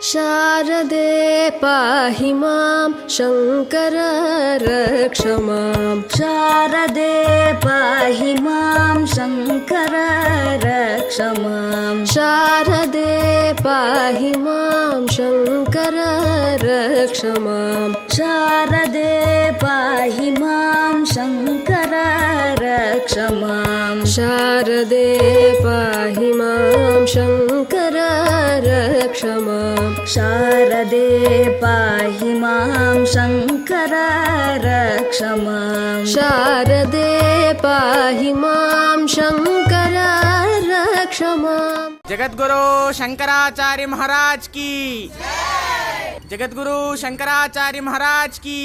शारदे पाहि मां शङ्कर रक्ष मां। शारदे पाहि मां शङ्कर रक्ष मां। शारदे पाहि मां शङ्कर रक्ष मां। शारदे पाहि मां शङ्कर रक्ष मां। शारदे पाहि मां शङ्कर रक्ष मां। शारदे पाहि मां शङ्कर रक्ष मां। शारदे पाहि मां शङ्कर रक्ष मां। जगद्गुरु शंकराचार्य महाराज की जगद्गुरु शंकराचार्य महाराज की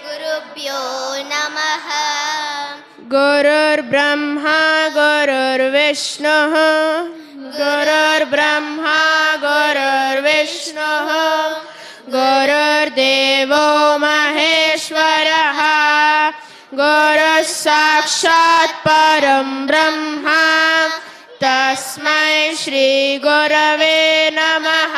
गुरुभ्यो नमः। गुरुर्ब्रह्मा गुरुर्विष्णुः गुरुर्ब्रह्मा गुरुर्विष्णुः गुरुर्देवो महेश्वरः गुरुः साक्षात् परं ब्रह्म तस्मै श्री गुरवे नमः।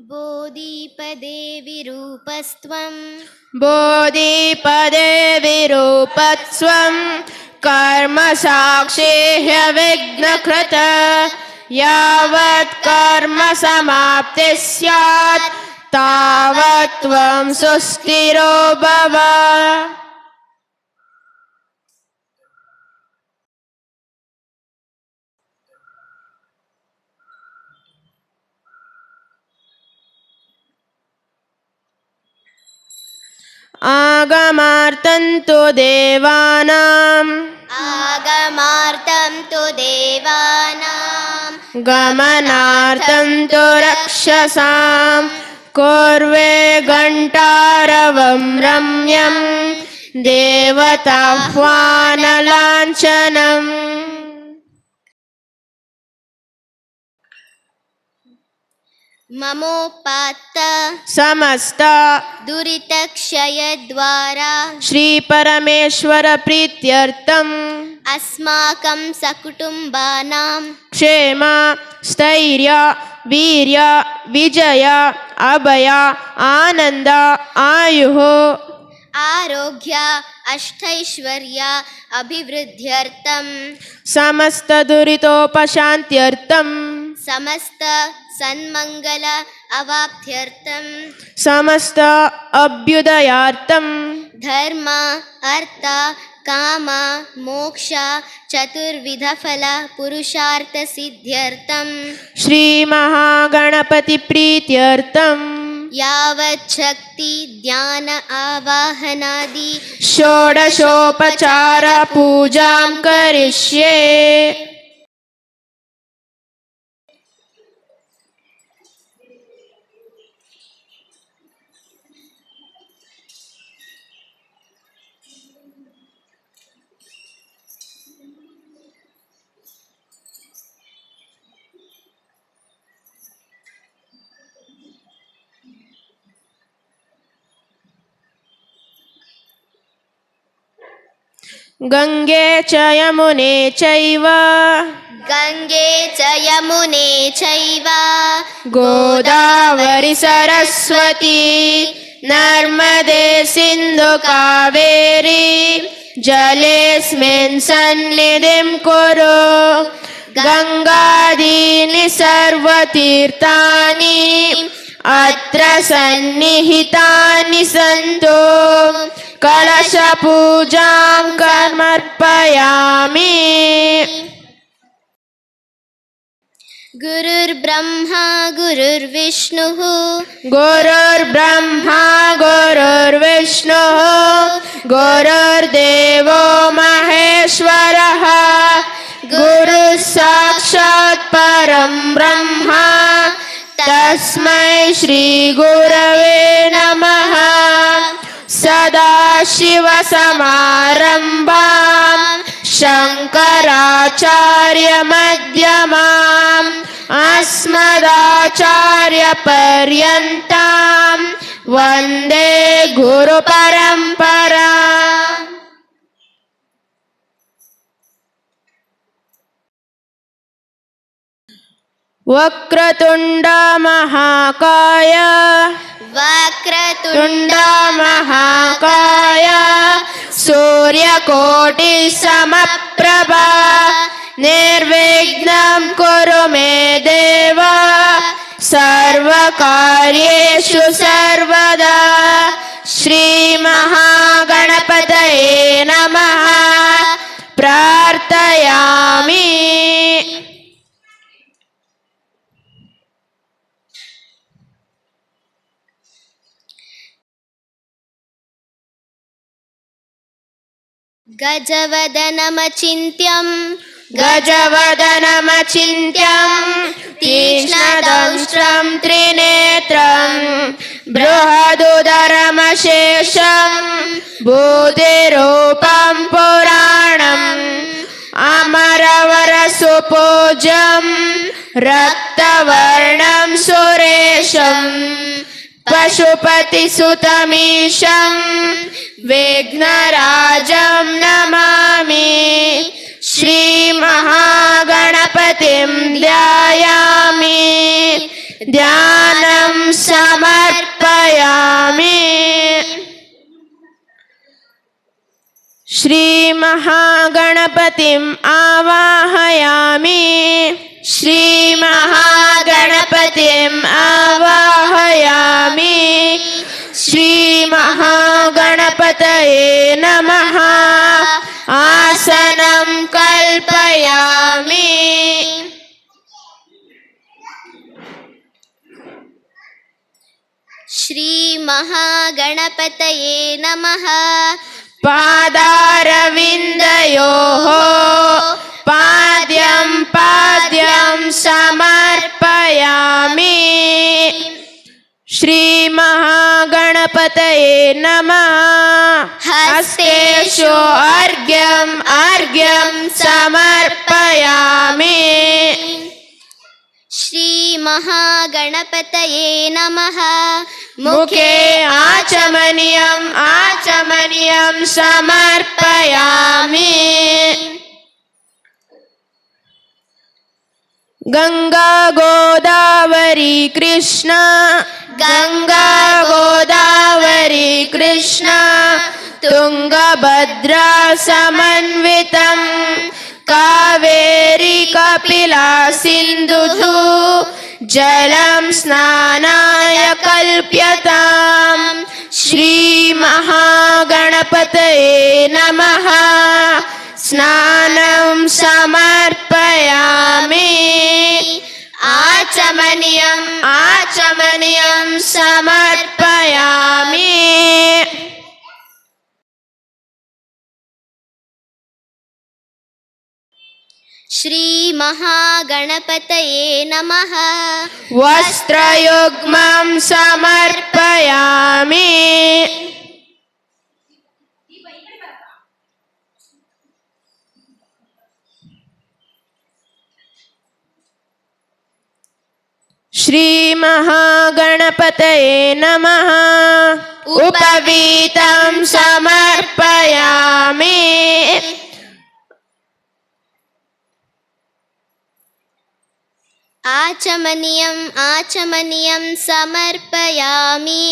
बोधिपदे विरूपस्त्वं बोधिपदे विरूपस्त्वं कर्म साक्षी ह्यविघ्नकृत यावत् कर्म समाप्ति स्यात् तावत् त्वं सुस्थिरो भव। आगमार्थं तु देवानां आगमार्थं तु देवानां गमनार्थं तु रक्षसां कुर्वे घण्टारवं रम्यं देवताह्वानलाञ्छनम्। ममोपात्त समस्त दुरितक्षयद्वारा श्री परमेश्वर प्रीत्यर्थम् अस्माकं सकुटुम्बानां क्षेम स्थैर्य वीर्य विजय अभय आनंद आयुः आरोग्य अष्टैश्वर्य अभिवृद्ध्यर्थं समस्त दुरितोपशान्त्यर्थम् समस्त सन्मंगल अवाप्त्यर्थं समस्त अभ्युदयार्थम् धर्म अर्थ काम मोक्ष चतुर्विध फल पुरुषार्थ सिद्ध्यर्थं श्री महागणपति प्रीत्यर्थम् यावत् शक्ति ध्यान आवाहनादि षोडशोपचार पूजां करिष्ये। गङ्गे च यमुने चैव गङ्गे च यमुने चैव गोदावरि सरस्वती नर्मदे सिन्धु कावेरी जलेऽस्मिन् सन्निधिं कुरु गङ्गादीनि सर्वतीर्थानि अत्र सन्निहितानि सन्तु कलशपूजां कर्मर्पयामि गुरुर्ब्रह्मा गुरुर्विष्णुः गुरुर्ब्रह्मा गुरुर्विष्णुः गुरुर्देवो महेश्वरः गुरुः साक्षात् परं ब्रह्म तस्मै श्रीगुरवे नमः सदाशिवसमारम्भां शङ्कराचार्यमध्यमाम् अस्मदाचार्यपर्यन्तां वन्दे गुरुपरम्पराम् वक्रतुण्ड महाकाय वक्रतुण्ड महाकाय सूर्यकोटिसमप्रभा निर्विघ्नं कुरु मे देव सर्वकार्येषु सर्वदा श्रीमहागणपतये नमः प्रार्थयामि गजवदनमचिन्त्यं गजवदनमचिन्त्यं तीक्ष्णदंष्ट्रं त्रिनेत्रं बृहदुदरमशेषं बुद्धिरूपं पुराणम् अमरवरसुपूज्यं रक्तवर्णं सुरेशं पशुपतिसुतमीशं विघ्नराजं नमामि श्रीमहागणपतिं ध्यायामि ध्यानं समर्पयामि श्रीमहागणपतिम् आवाहयामि श्रीमहागणपतिम् आवाहयामि श्रीमहागणपतये नमः आसनं कल्पयामि श्रीमहागणपतये नमः पादारविन्दयोः पाद्यं पाद्यं समर्पयामि श्रीमहागणपतये नमः हस्तेषु अर्घ्यं अर्घ्यं समर्पयामि श्रीमहागणपतये नमः मुखे आचमनीयं आचमनीयं समर्पयामि गंगा गोदावरी कृष्ण गंगा गोदावरी कृष्ण तुंगभद्रा समन्वितं कावेरी कपिला सिन्धुः जलं स्नानाय कल्प्यताम् श्रीमहागणपतये नमः स्नानं समर्पयामि आचमनीयम् आचमनीयं समर्पयामि श्रीमहागणपतये नमः वस्त्रयुग्मं समर्पयामि श्रीमहागणपतये नमः उपवीतं समर्पयामि आचमनीयं समर्पयामि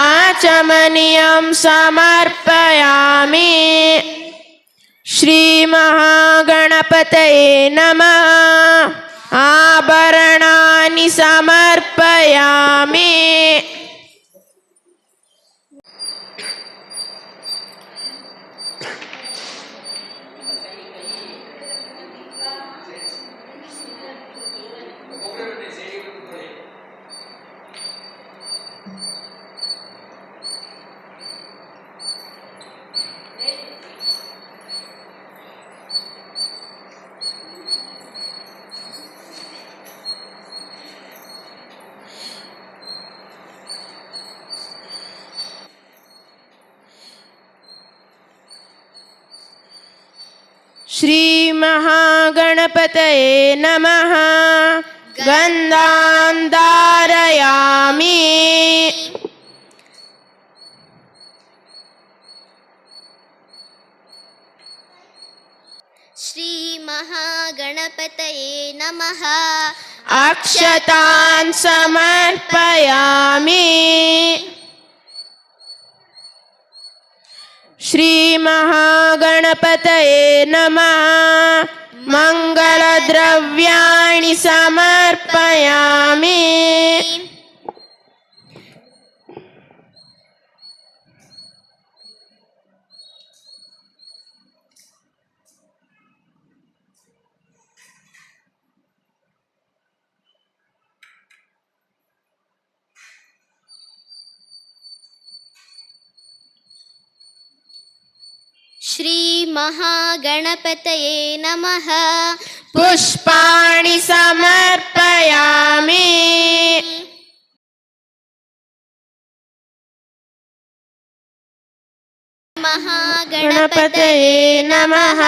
आचमनीयं समर्पयामि श्रीमहागणपतये नमः आभरणानि समर्पयामि श्रीमहागणपतये नमः गन्धां धारयामि श्रीमहागणपतये नमः अक्षतान् समर्पयामि श्रीमहागणपतये नमः मङ्गलद्रव्याणि समर्पयामि श्रीमहागणपतये नमः पुष्पाणि समर्पयामि गणपतये नमः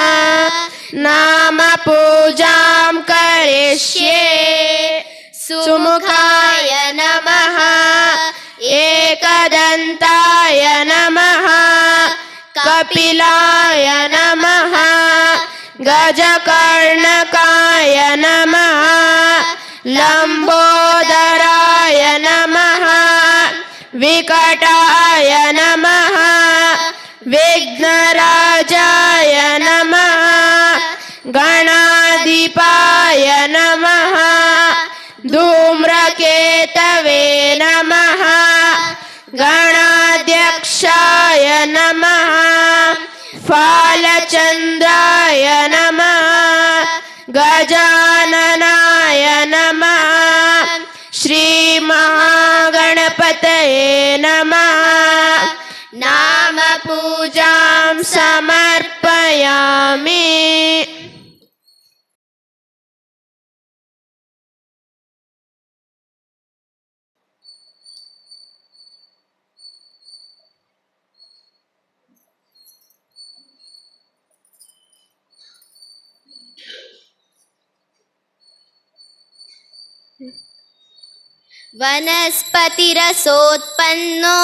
नाम पूजां करिष्ये सुमुखाय नमः एकदन्ताय नमः कपिलाय नमः गजकर्णकाय नमः लम्बोदराय नमः विकटाय नमः विघ्नराजाय नमः गणाधिपाय नमः धूम्रकेतवे नमः गणाध्यक्षाय नमः फालचन्द्राय नमः गजाननाय नमः श्रीमहागणपतये नमः नाम पूजां समर्पयामि वनस्पतिरसोत्पन्नो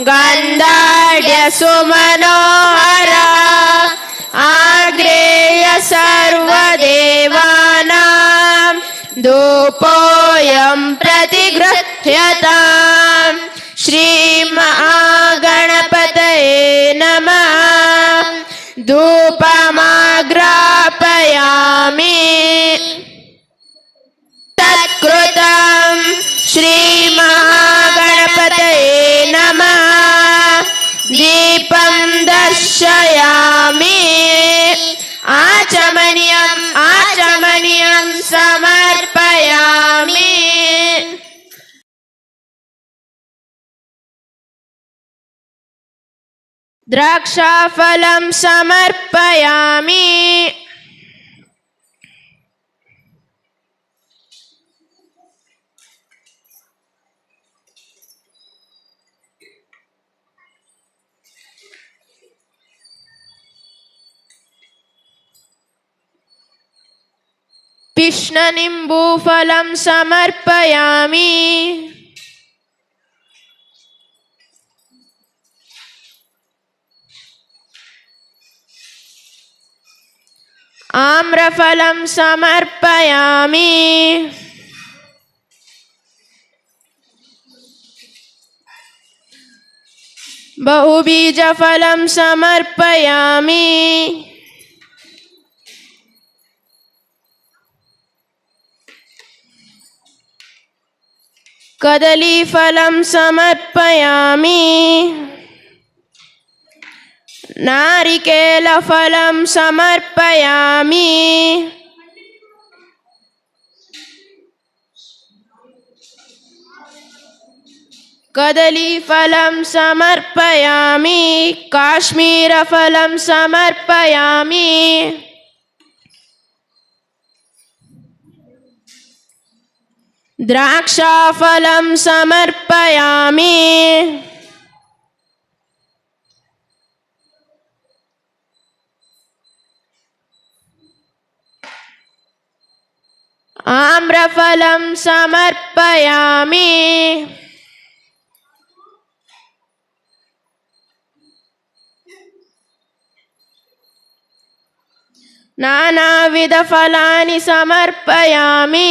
गन्धाढ्यसुमनोहर आग्रेय सर्वदेवानां धूपोऽयं प्रतिगृह्यताम् श्रीमहागणपतये नमः धूपमाग्रापयामि तत्कृतं श्रीमहागणपतये नमः दीपं दर्शयामि आचमनीयं समर्पयामि द्राक्षाफलं समर्पयामि पिष्णनिम्बूफलं समर्पयामि आम्रफलं समर्पयामि बहुबीजफलं समर्पयामि कदलीफलं समर्पयामि नारिकेलफलं समर्पयामि कदलीफलं समर्पयामि काश्मीरफलं समर्पयामि द्राक्षाफलं समर्पयामि आम्रफलं समर्पयामि नानाविधफलानि समर्पयामि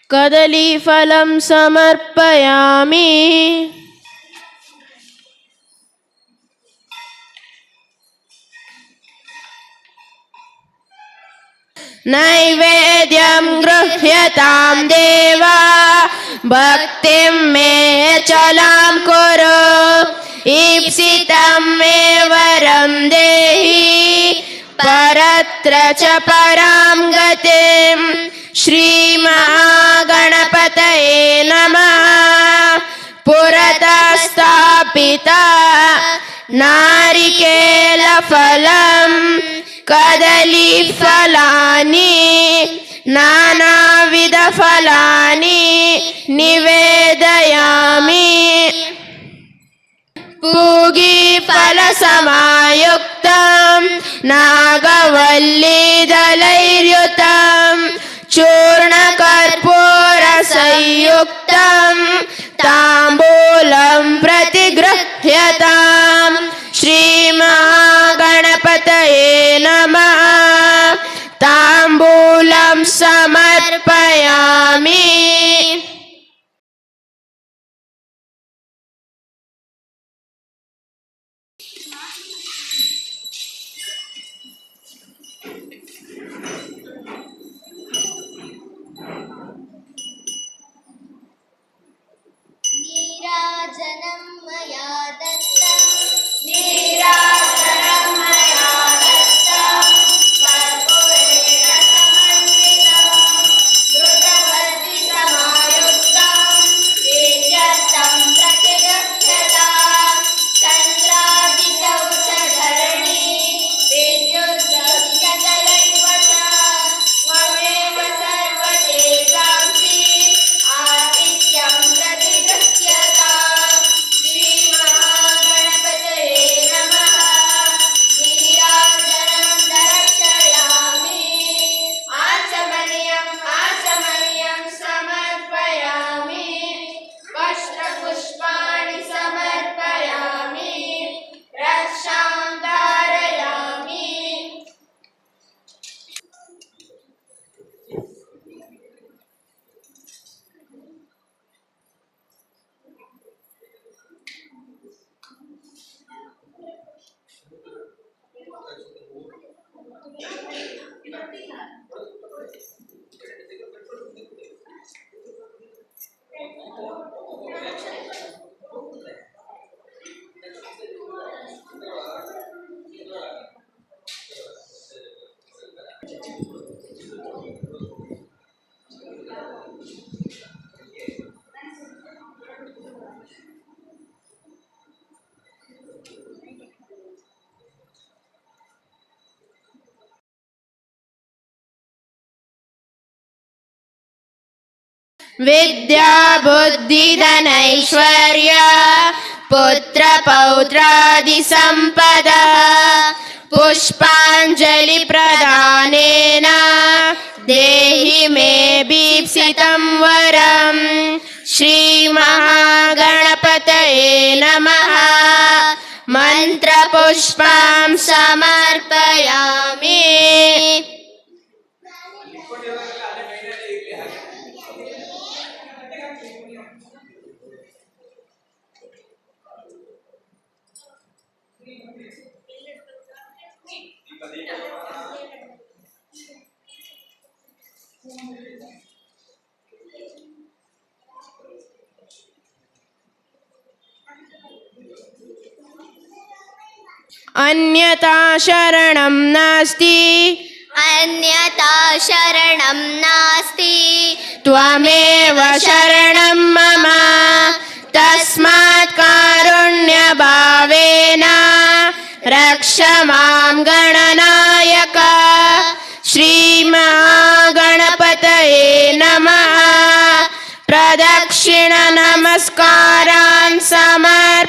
कदलीफलं समर्पयामि नैवेद्यं गृह्यतां देवा भक्तिं मे चलां कुरु ईप्सितं मे वरं देहि परत्र च परां गतिं श्रीमहागणपतये नमः पुरतः स्थापिता नारिकेलफलं कदलीफलानि नानाविधफलानि निवेदयामि पूगीफलसमायुक्तं नागवल्लीदलैर्युतं चूर्णकर्पूरसंयुक्तं ताम्बूलं प्रतिगृह्यताम् श्रीमहागणपतये नमः ताम्बूलं समर्पयामि नीराजनं मया दत्तं नीराजनं मया दत्तं कर्पूरेण समन्वितं विद्या बुद्धिधनैश्वर्य पुत्रपौत्रादिसम्पदः पुष्पाञ्जलिप्रदानेन देहि मे भीप्सितं वरम् श्रीमहागणपतये नमः। मन्त्रपुष्पं समर्पयामि। अन्यथा शरणं नास्ति अन्यथा शरणं नास्ति त्वमेव शरणं मम। तस्मात् कारुण्यभावेन रक्ष मां गणनायक। श्रीमहागणपतये नमः। प्रदक्षिण नमस्कारान् समर्पयामि।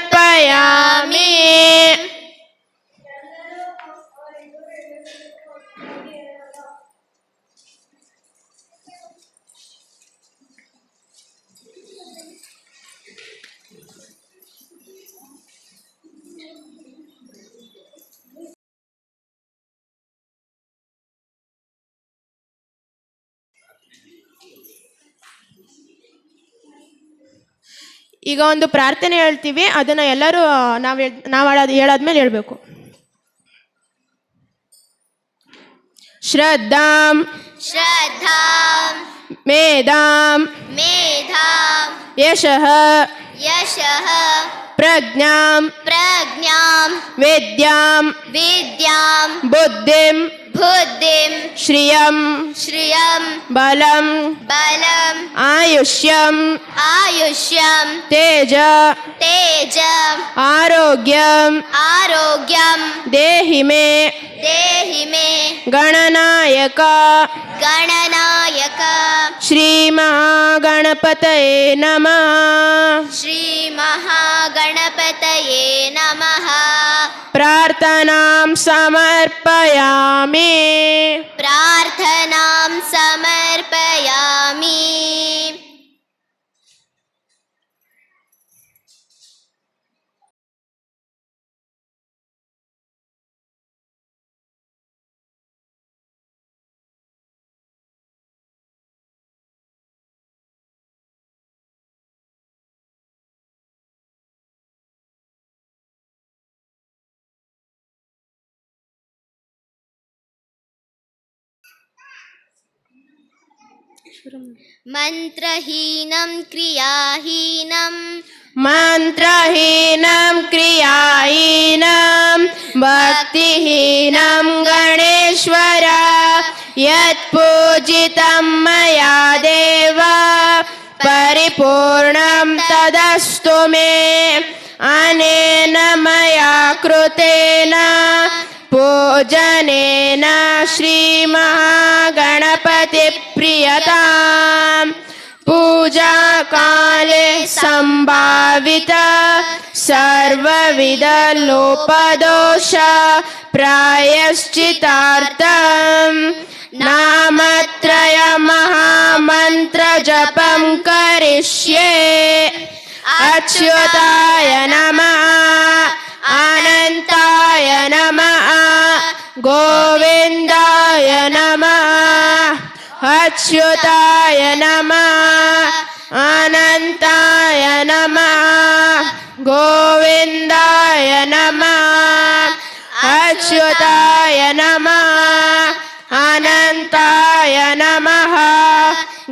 ಈಗ ಒಂದು ಪ್ರಾರ್ಥನೆ ಹೇಳ್ತೀವಿ, ಅದನ್ನ ಎಲ್ಲರೂ ನಾವು ಹೇಳಾದ್ಮೇಲೆ ಹೇಳ್ಬೇಕು. ಶ್ರದ್ಧಾಂ ಶ್ರದ್ಧಾಂ ಮೇಧಾಂ ಮೇಧಾಂ ಯಶಃ ಯಶಃ ಪ್ರಜ್ಞಾಂ ಪ್ರಜ್ಞಾಂ ವಿದ್ಯಾಂ ವಿದ್ಯಾಂ ಬುದ್ಧಿಂ ಬುದ್ಧಿಂ ಶ್ರಿಯಂ ಶ್ರಿಯಂ ಬಲಂ ಬಲಂ ಆಯುಷ್ಯಂ ಆಯುಷ್ಯಂ ತೇಜ ತೇಜ ಆರೋಗ್ಯಂ ಆರೋಗ್ಯಂ ದೇಹಿ ಮೇ ದೇಹಿ ಮೇ ಗಣನಾಯಕ. ಗಣನಾಯಕ ಶ್ರೀಮಹಾಗಣಪತಯೇ ನಮಃ. ಶ್ರೀ ಮಹಾಗಣಪತಯೇ ನಮಃ. ಪ್ರಾರ್ಥನಾಂ ಸಮರ್ಪಯಾಮಿ. ಪ್ರಾರ್ಥನಾಂ ಸಮರ್ಪಯಾಮಿ. ಮಂತ್ರಹೀನಂ ಕ್ರಿಯಾಹೀನಂ ಮಂತ್ರಹೀನಂ ಕ್ರಿಯಾಹೀನಂ ಭಕ್ತಿಹೀನಂ ಗಣೇಶ್ವರ. ಯತ್ಪೂಜಿತಂ ಮಯಾ ದೇವ ಪರಿಪೂರ್ಣಂ ತದಸ್ತು ಮೇ. ಅನೇನ ಮಯಾ ಕೃತೇನ पूजनेन श्रीमहागणपति प्रियतां. पूजा काले संभावित सर्वविध लोपदोष प्रायश्चितार्थं नामत्रय महामंत्र जपं करिष्ये. अच्युताय नमः, अनंताय नमः, गोविंदाय नमः. अच्युताय नमः, अनंताय नमः, गोविंदाय नमः. अच्युताय नमः, अनंताय नमः,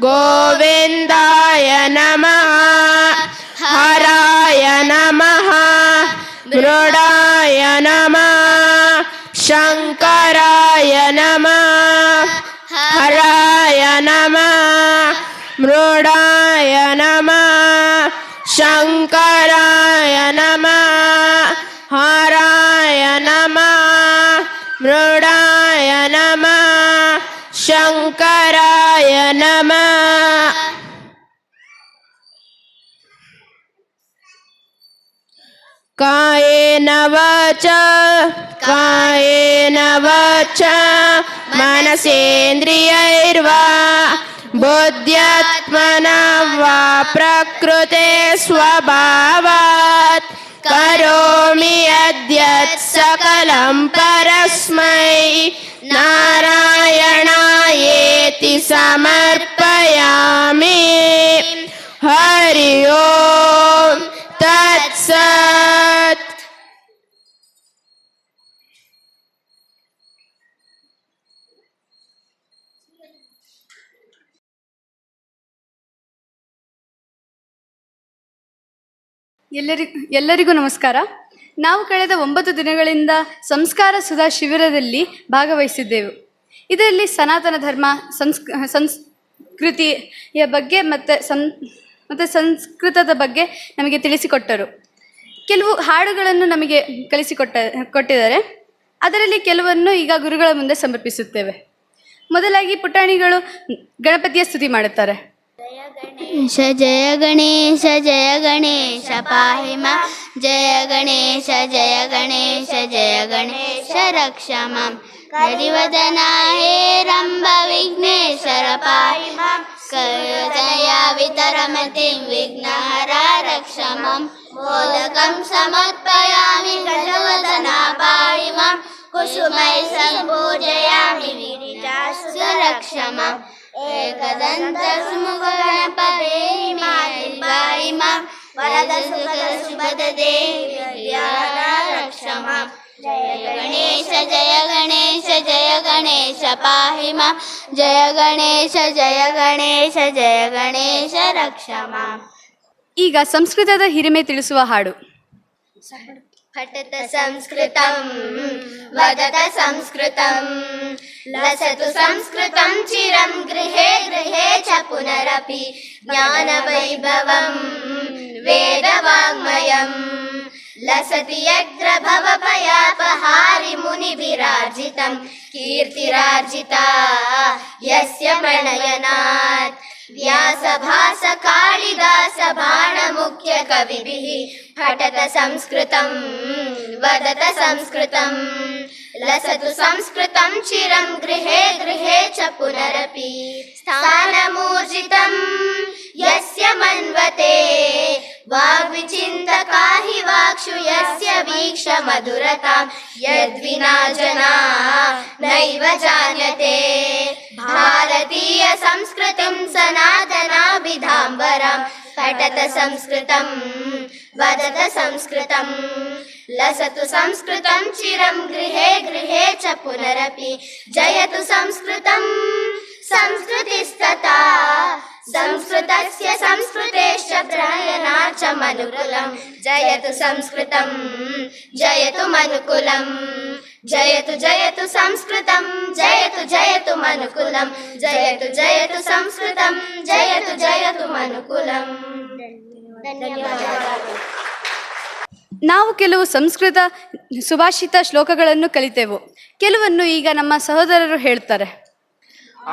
गोविंदाय नमः. हराय नमः, मृडाय नमः, शंकराय नमः. हराय नमः, मृडाय नमः, शंकराय नमः. हराय नमः, मृडाय नमः, शंकराय नमः. ಕಾಯೇನ ವಾಚ ಮನಸೇಂದ್ರಿಯೈರ್ವಾ ಬುದ್ಧ್ಯಾತ್ಮನಾ ವಾ ಪ್ರಕೃತೆ ಸ್ವಭಾವಾತ್ ಕರೋಮಿ ಯದ್ಯತ್ ಸಕಲಂ ಪರಸ್ಮೈ ನಾರಾಯಣಾಯೇತಿ ಸಮರ್ಪಯಾಮಿ. ಹರಿ ಓಂ ತತ್ಸತ್. ಎಲ್ಲರಿಗೂ ನಮಸ್ಕಾರ. ನಾವು ಕಳೆದ 9 ದಿನಗಳಿಂದ ಸಂಸ್ಕಾರ ಸುಧಾ ಶಿಬಿರದಲ್ಲಿ ಭಾಗವಹಿಸಿದ್ದೆವು. ಇದರಲ್ಲಿ ಸನಾತನ ಧರ್ಮ, ಸಂಸ್ಕೃತಿಯ ಬಗ್ಗೆ ಮತ್ತು ಸಂಸ್ಕೃತದ ಬಗ್ಗೆ ನಮಗೆ ತಿಳಿಸಿಕೊಟ್ಟರು. ಕೆಲವು ಹಾಡುಗಳನ್ನು ನಮಗೆ ಕೊಟ್ಟಿದ್ದಾರೆ. ಅದರಲ್ಲಿ ಕೆಲವನ್ನು ಈಗ ಗುರುಗಳ ಮುಂದೆ ಸಮರ್ಪಿಸುತ್ತೇವೆ. ಮೊದಲಾಗಿ ಪುಟಾಣಿಗಳು ಗಣಪತಿಯ ಸ್ತುತಿ ಮಾಡುತ್ತಾರೆ. ಜಯ ಗಣೇಶ ಜಯ ಗಣೇಶ ಪಾಹಿ ಮಾಂ, ಜಯ ಗಣೇಶ ಜಯ ಗಣೇಶ ಜಯ ಗಣೇಶ ರಕ್ಷ ಮಾಂ. ಹರಿವದನ ಹೇ ರಂಭ ವಿಘ್ನೇಶ್ವರ ಪಾಹಿ ಮಾಂ, ಕರುಣಯ ವಿತರಮತಿ ವಿಘ್ನಹರ ರಕ್ಷ ಮಾಂ. ಮೋದಕಂ ಸಮರ್ಪಯಾಮಿ ಗಜವದನ ಪಾಹಿ ಮಾಂ, ಕುಸುಮೈ ಸಂಪೂಜಯಾಮಿ ವಿರಿಟಾಸು ರಕ್ಷ ಮಾಂ. ಏಕದಂತ ಸುಮುಖ ಗಣಪತಿ ಪಾಹಿ ಮಾಂ, ವರದ ಸುಖದ ಶುಭದ ದೇವಿ ರಕ್ಷ ಮಾಂ. ಜಯ ಗಣೇಶ ಜಯ ಗಣೇಶ ಜಯ ಗಣೇಶ ಪಾಹಿ ಮಾಂ, ಜಯ ಗಣೇಶ ಜಯ ಗಣೇಶ ಜಯ ಗಣೇಶ ರಕ್ಷ ಮಾಂ. ಈಗ ಸಂಸ್ಕೃತದ ಹಿರಿಮೆ ತಿಳಿಸುವ ಹಾಡು. ಪಠತ ಸಂಸ್ಕೃತಂ ವದತ ಸಂಸ್ಕೃತಂ, ಲಸತು ಸಂಸ್ಕೃತಂ ಚಿರಂ ಗೃಹೇ ಗೃಹೇ ಚ ಪುನರಪಿ ಜ್ಞಾನ ವೈಭವಂ ವೇದ ವಾಂಗ್ಮಯಂ. ಲಸತಿ ಯತ್ರ ಭವಭಯಾಪಹಾರಿ ಮುನಿಭಿರಾರ್ಜಿತಂ, ಕೀರ್ತಿರಾರ್ಜಿತಾ ಯಸ್ಯ ಪ್ರಣಯನಾತ್. ವ್ಯಾಸಭಾಸ ಕಾಳಿದಾಸ ಬಾಣ ಮುಖ್ಯ ಕವಿಭಿಃ ಪಠತ ಸಂಸ್ಕೃತಂ ವದತ ಸಂಸ್ಕೃತಂ, ಲಸತು ಸಂಸ್ಕೃತಂ ಚಿರಂ ಗೃಹೇ ಗೃಹೇ ಚ ಪುನರಪಿ ಸ್ಥಾನಮೂರ್ಜಿತಂ ಯಸ್ಯ ಮನ್ವತೆ. ವಾಗ್ವಿಚಿಂತಕಾ ಹಿ ವಾಕ್ಷು ಯಸ್ಯ ವೀಕ್ಷ ಮಧುರತಾಂ, ಯದ್ವಿನಾ ಜನಾ ನೈವ ಜಾನ್ಯತೆ. ಭಾರತೀಯ ಸಂಸ್ಕೃತಿಂ ಸನಾತನಾಭಿಧಾಂಬರಂ, ಪಠತ ಸಂಸ್ಕೃತಂ ವದತ ಸಂಸ್ಕೃತಂ, ಲಸತು ಸಂಸ್ಕೃತಂ ಚಿರಂ ಗೃಹೇ ಗೃಹೇ ಚ ಪುನರಪಿ. ಜಯತು ಸಂಸ್ಕೃತಂ ಸಂಸ್ಕೃತಿಸ್ತತಾ, ಸಂಸ್ಕೃತಸ್ಯ ಸಂಸ್ಕೃತೇಶ್ಚ ಪ್ರಣಯನಾರ್ಚ ಮನುಕುಲಂ. ಜಯತು ಸಂಸ್ಕೃತಂ ಜಯತು ಮನುಕುಲಂ, ಜಯತು ಜಯತು ಸಂಸ್ಕೃತಂ ಜಯತು ಜಯತು ಮನುಕುಲಂ, ಜಯತು ಜಯತು ಸಂಸ್ಕೃತಂ ಜಯತು ಜಯತು ಮನುಕುಲಂ. ನಾವು ಕೆಲವು ಸಂಸ್ಕೃತ ಸುಭಾಷಿತ ಶ್ಲೋಕಗಳನ್ನು ಕಲಿತೆವು. ಕೆಲವನ್ನು ಈಗ ನಮ್ಮ ಸಹೋದರರು ಹೇಳ್ತಾರೆ.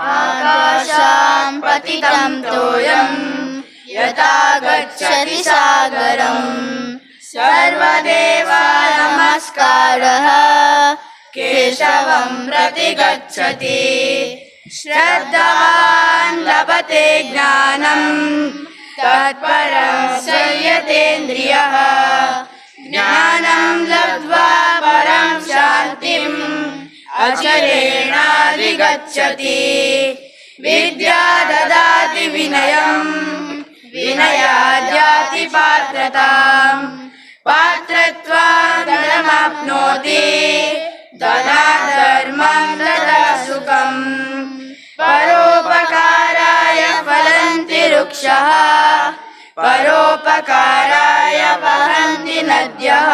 ಆಕಾಶಾಂ ಪತಿತಂ ತೋಯಂ ಯಥಾ ಗಚ್ಚತಿ ಸಾಗರಂ, ಸರ್ವದೇವ ನಮಸ್ಕಾರಃ ಕೇಶವಂ ಪ್ರತಿ ಗಚ್ಚತಿ. ಶ್ರದ್ಧಾವಾನ್ ಲಭತೆ ಜ್ಞಾನಂ ತತ್ಪರಂ ಸಂಯತೇಂದ್ರಿಯಃ. ಜ್ಞಾನಂ ಲಬ್ಧ್ವಾ ಪರಂ ಶಾಂತಿಂ ಅಚರೇಣಾಧಿಗಚ್ಚತಿ. ವಿದ್ಯಾ ದದಾತಿ ವಿನಯಂ ವಿನಯಾದ್ಯಾತಿ ಪಾತ್ರತಾಂ, ಪಾತ್ರತ್ವಾತ್ ಧನಮಾಪ್ನೋತಿ ಧನಾತ್ ಧರ್ಮಂ ತಥಾ ಸುಖಂ. ಪರೋಪಕಾರಾಯ ಫಲಂತಿ ವೃಕ್ಷಃ ಪರೋಪಕಾರಾಯ ವಹಂತಿ ನದ್ಯಃ,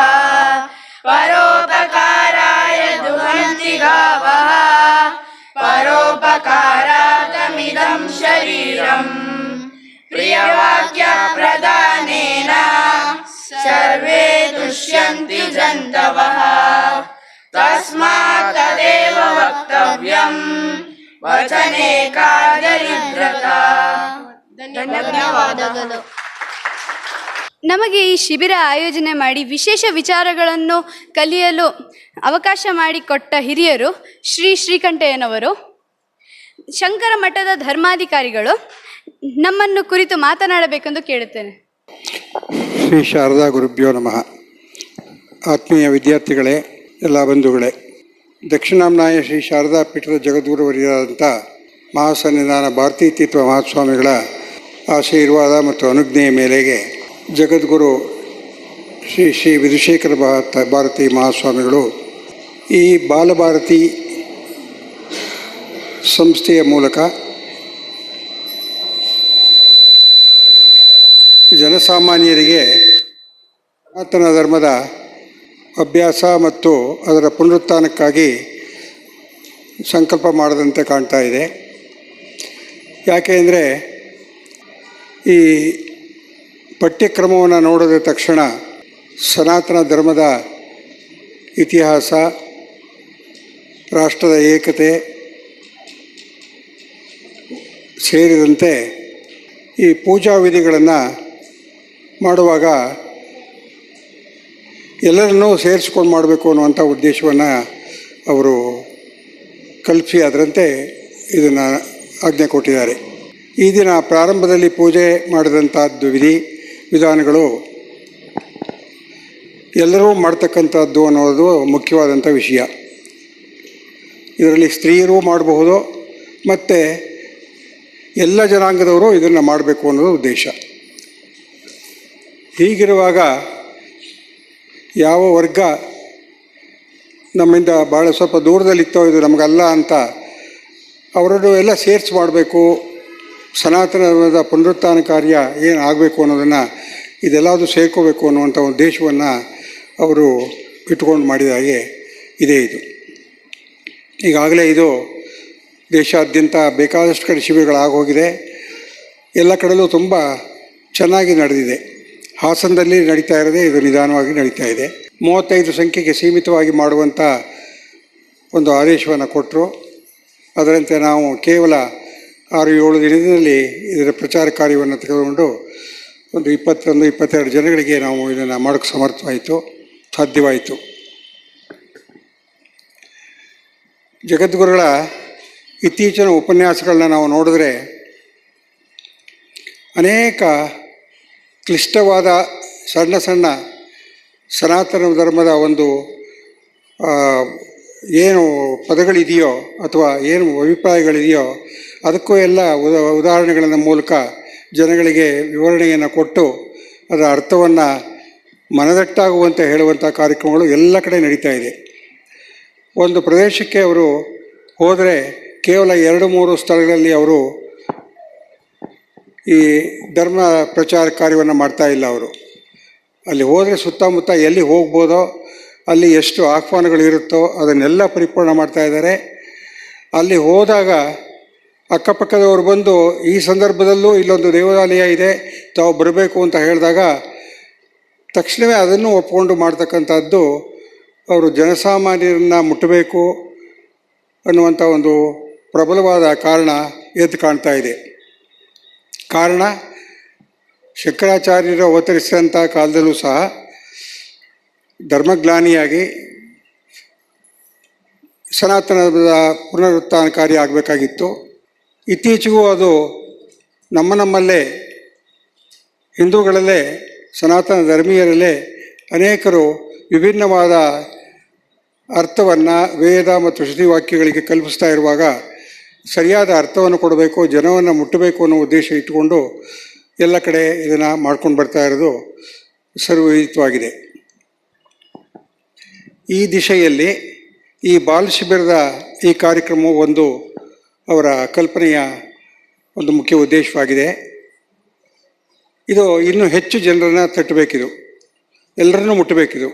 ಪರೋಪಕಾರಾಯ ದುಹಂತಿ ಗಾವಃ ಪರೋಪಕಾರಾರ್ಥಮಿದಂ ಶರೀರಂ. ಪ್ರಿಯವಾಕ್ಯ ಪ್ರದಾನೇನ ಸರ್ವೇ ತುಷ್ಯಂತಿ ಜಂತವಃ, ತಸ್ಮಾತ್ ತದೇವ ವಕ್ತವ್ಯಂ ವಚನೆ ಕಾರ್ಯರಿದ್ರತಾ. ಧನ್ಯವಾದಗಳು. ನಮಗೆ ಈ ಶಿಬಿರ ಆಯೋಜನೆ ಮಾಡಿ ವಿಶೇಷ ವಿಚಾರಗಳನ್ನು ಕಲಿಯಲು ಅವಕಾಶ ಮಾಡಿಕೊಟ್ಟ ಹಿರಿಯರು ಶ್ರೀಕಂಠಯ್ಯನವರು, ಶಂಕರ ಮಠದ ಧರ್ಮಾಧಿಕಾರಿಗಳು ನಮ್ಮನ್ನು ಕುರಿತು ಮಾತನಾಡಬೇಕೆಂದು ಕೇಳುತ್ತೇನೆ. ಶ್ರೀ ಶಾರದಾ ಗುರುಭ್ಯೋ ನಮಃ. ಆತ್ಮೀಯ ವಿದ್ಯಾರ್ಥಿಗಳೇ, ಎಲ್ಲ ಬಂಧುಗಳೇ, ದಕ್ಷಿಣಾಮ್ನಾಯ ಶ್ರೀ ಶಾರದಾ ಪೀಠದ ಜಗದ್ಗುರುವರಿಯಾದಂಥ ಮಹಾಸನ್ನಿಧಾನ ಭಾರತೀ ತೀರ್ಥ ಮಹಾಸ್ವಾಮಿಗಳ ಆಶೀರ್ವಾದ ಮತ್ತು ಅನುಜ್ಞೆಯ ಮೇರೆಗೆ ಜಗದ್ಗುರು ಶ್ರೀ ವಿಧುಶೇಖರ ಭಾರತಿ ಮಹಾಸ್ವಾಮಿಗಳು ಈ ಬಾಲಭಾರತಿ ಸಂಸ್ಥೆಯ ಮೂಲಕ ಜನಸಾಮಾನ್ಯರಿಗೆ ಸನಾತನ ಧರ್ಮದ ಅಭ್ಯಾಸ ಮತ್ತು ಅದರ ಪುನರುತ್ಥಾನಕ್ಕಾಗಿ ಸಂಕಲ್ಪ ಮಾಡದಂತೆ ಕಾಣ್ತಾ ಇದೆ. ಯಾಕೆ ಅಂದರೆ ಈ ಪಠ್ಯಕ್ರಮವನ್ನು ನೋಡಿದ ತಕ್ಷಣ ಸನಾತನ ಧರ್ಮದ ಇತಿಹಾಸ, ರಾಷ್ಟ್ರದ ಏಕತೆ ಸೇರಿದಂತೆ ಈ ಪೂಜಾ ವಿಧಿಗಳನ್ನು ಮಾಡುವಾಗ ಎಲ್ಲರನ್ನೂ ಸೇರಿಸ್ಕೊಂಡು ಮಾಡಬೇಕು ಅನ್ನುವಂಥ ಉದ್ದೇಶವನ್ನು ಅವರು ಕಲ್ಪಿಸಿ ಅದರಂತೆ ಇದನ್ನು ಆಜ್ಞೆ ಕೊಟ್ಟಿದ್ದಾರೆ. ಈ ದಿನ ಪ್ರಾರಂಭದಲ್ಲಿ ಪೂಜೆ ಮಾಡಿದಂಥದ್ದು ವಿಧಾನಗಳು ಎಲ್ಲರೂ ಮಾಡ್ತಕ್ಕಂಥದ್ದು ಅನ್ನೋದು ಮುಖ್ಯವಾದಂಥ ವಿಷಯ. ಇದರಲ್ಲಿ ಸ್ತ್ರೀಯರು ಮಾಡಬಹುದು ಮತ್ತು ಎಲ್ಲ ಜನಾಂಗದವರು ಇದನ್ನು ಮಾಡಬೇಕು ಅನ್ನೋದು ಉದ್ದೇಶ. ಹೀಗಿರುವಾಗ ಯಾವ ವರ್ಗ ನಮ್ಮಿಂದ ಭಾಳ ಸ್ವಲ್ಪ ದೂರದಲ್ಲಿತ್ತೋ ಇದು ನಮಗಲ್ಲ ಅಂತ ಅವರನ್ನು ಎಲ್ಲ ಸೇರಿಸಿ ಮಾಡಬೇಕು, ಸನಾತನ ಧರ್ಮದ ಪುನರುತ್ಥಾನ ಕಾರ್ಯ ಏನು ಆಗಬೇಕು ಅನ್ನೋದನ್ನು ಇದೆಲ್ಲದೂ ಸೇರ್ಕೋಬೇಕು ಅನ್ನುವಂಥ ಉದ್ದೇಶವನ್ನು ಅವರು ಇಟ್ಕೊಂಡು ಮಾಡಿದ ಹಾಗೆ ಇದೆ. ಇದು ಈಗಾಗಲೇ ಇದು ದೇಶಾದ್ಯಂತ ಬೇಕಾದಷ್ಟು ಕಡೆ ಶಿಬಿರಗಳಾಗೋಗಿದೆ. ಎಲ್ಲ ಕಡೆಯಲ್ಲೂ ತುಂಬ ಚೆನ್ನಾಗಿ ನಡೆದಿದೆ. ಹಾಸನದಲ್ಲಿ ನಡೀತಾ ಇರೋದೇ ಇದು ನಿಧಾನವಾಗಿ ನಡೀತಾ ಇದೆ. 35 ಸಂಖ್ಯೆಗೆ ಸೀಮಿತವಾಗಿ ಮಾಡುವಂಥ ಒಂದು ಆದೇಶವನ್ನು ಕೊಟ್ಟರು. ಅದರಂತೆ ನಾವು ಕೇವಲ 6-7 ದಿನದಲ್ಲಿ ಇದರ ಪ್ರಚಾರ ಕಾರ್ಯವನ್ನು ತೆಗೆದುಕೊಂಡು ಒಂದು 21-22 ಜನಗಳಿಗೆ ನಾವು ಇದನ್ನು ಮಾಡೋಕ್ಕೆ ಸಾಧ್ಯವಾಯಿತು. ಜಗದ್ಗುರುಗಳ ಇತ್ತೀಚಿನ ಉಪನ್ಯಾಸಗಳನ್ನ ನಾವು ನೋಡಿದ್ರೆ ಅನೇಕ ಕ್ಲಿಷ್ಟವಾದ ಸಣ್ಣ ಸನಾತನ ಧರ್ಮದ ಒಂದು ಏನು ಪದಗಳಿದೆಯೋ ಅಥವಾ ಏನು ಅಭಿಪ್ರಾಯಗಳಿದೆಯೋ ಅದಕ್ಕೂ ಎಲ್ಲ ಉದಾಹರಣೆಗಳ ಮೂಲಕ ಜನಗಳಿಗೆ ವಿವರಣೆಯನ್ನು ಕೊಟ್ಟು ಅದರ ಅರ್ಥವನ್ನು ಮನದಟ್ಟಾಗುವಂತೆ ಹೇಳುವಂಥ ಕಾರ್ಯಕ್ರಮಗಳು ಎಲ್ಲ ಕಡೆ ನಡೀತಾ ಇದೆ. ಒಂದು ಪ್ರದೇಶಕ್ಕೆ ಅವರು ಹೋದರೆ ಕೇವಲ 2-3 ಸ್ಥಳಗಳಲ್ಲಿ ಅವರು ಈ ಧರ್ಮ ಪ್ರಚಾರ ಕಾರ್ಯವನ್ನು ಮಾಡ್ತಾ ಇಲ್ಲ. ಅವರು ಅಲ್ಲಿ ಹೋದರೆ ಸುತ್ತಮುತ್ತ ಎಲ್ಲಿ ಹೋಗ್ಬೋದೋ ಅಲ್ಲಿ ಎಷ್ಟು ಆಹ್ವಾನಗಳಿರುತ್ತೋ ಅದನ್ನೆಲ್ಲ ಪರಿಪೂರ್ಣ ಮಾಡ್ತಾ ಇದ್ದಾರೆ. ಅಲ್ಲಿ ಹೋದಾಗ ಅಕ್ಕಪಕ್ಕದವರು ಬಂದು ಈ ಸಂದರ್ಭದಲ್ಲೂ ಇಲ್ಲೊಂದು ದೇವಾಲಯ ಇದೆ, ತಾವು ಬರಬೇಕು ಅಂತ ಹೇಳಿದಾಗ ತಕ್ಷಣವೇ ಅದನ್ನು ಒಪ್ಪಿಕೊಂಡು ಮಾಡ್ತಕ್ಕಂಥದ್ದು ಅವರು ಜನಸಾಮಾನ್ಯರನ್ನು ಮುಟ್ಟಬೇಕು ಅನ್ನುವಂಥ ಒಂದು ಪ್ರಬಲವಾದ ಕಾರಣ ಎದ್ದು ಕಾಣ್ತಾ ಇದೆ. ಕಾರಣ ಶಂಕರಾಚಾರ್ಯರು ಅವತರಿಸಿದಂಥ ಕಾಲದಲ್ಲೂ ಸಹ ಧರ್ಮಗ್ಲಾನಿಯಾಗಿ ಸನಾತನದ ಪುನರುತ್ಥಾನ ಕಾರ್ಯ ಆಗಬೇಕಾಗಿತ್ತು. ಇತ್ತೀಚೆಗೂ ಅದು ನಮ್ಮಲ್ಲೇ ಹಿಂದೂಗಳಲ್ಲೇ ಸನಾತನ ಧರ್ಮೀಯರಲ್ಲೇ ಅನೇಕರು ವಿಭಿನ್ನವಾದ ಅರ್ಥವನ್ನು ವೇದ ಮತ್ತು ಶ್ರುತಿವಾಕ್ಯಗಳಿಗೆ ಕಲ್ಪಿಸ್ತಾ ಇರುವಾಗ ಸರಿಯಾದ ಅರ್ಥವನ್ನು ಕೊಡಬೇಕು, ಜನವನ್ನು ಮುಟ್ಟಬೇಕು ಅನ್ನೋ ಉದ್ದೇಶ ಇಟ್ಟುಕೊಂಡು ಎಲ್ಲ ಕಡೆ ಇದನ್ನು ಮಾಡ್ಕೊಂಡು ಬರ್ತಾ ಇರೋದು ಸರ್ವವಿದಿತವಾಗಿದೆ. ಈ ದಿಶೆಯಲ್ಲಿ ಈ ಬಾಲ ಶಿಬಿರದ ಈ ಕಾರ್ಯಕ್ರಮವು ಒಂದು ಅವರ ಕಲ್ಪನೆಯ ಒಂದು ಮುಖ್ಯ ಉದ್ದೇಶವಾಗಿದೆ. ಇದು ಇನ್ನೂ ಹೆಚ್ಚು ಜನರನ್ನು ತಟ್ಟಬೇಕಿದು, ಎಲ್ಲರನ್ನೂ ಮುಟ್ಟಬೇಕಿದು.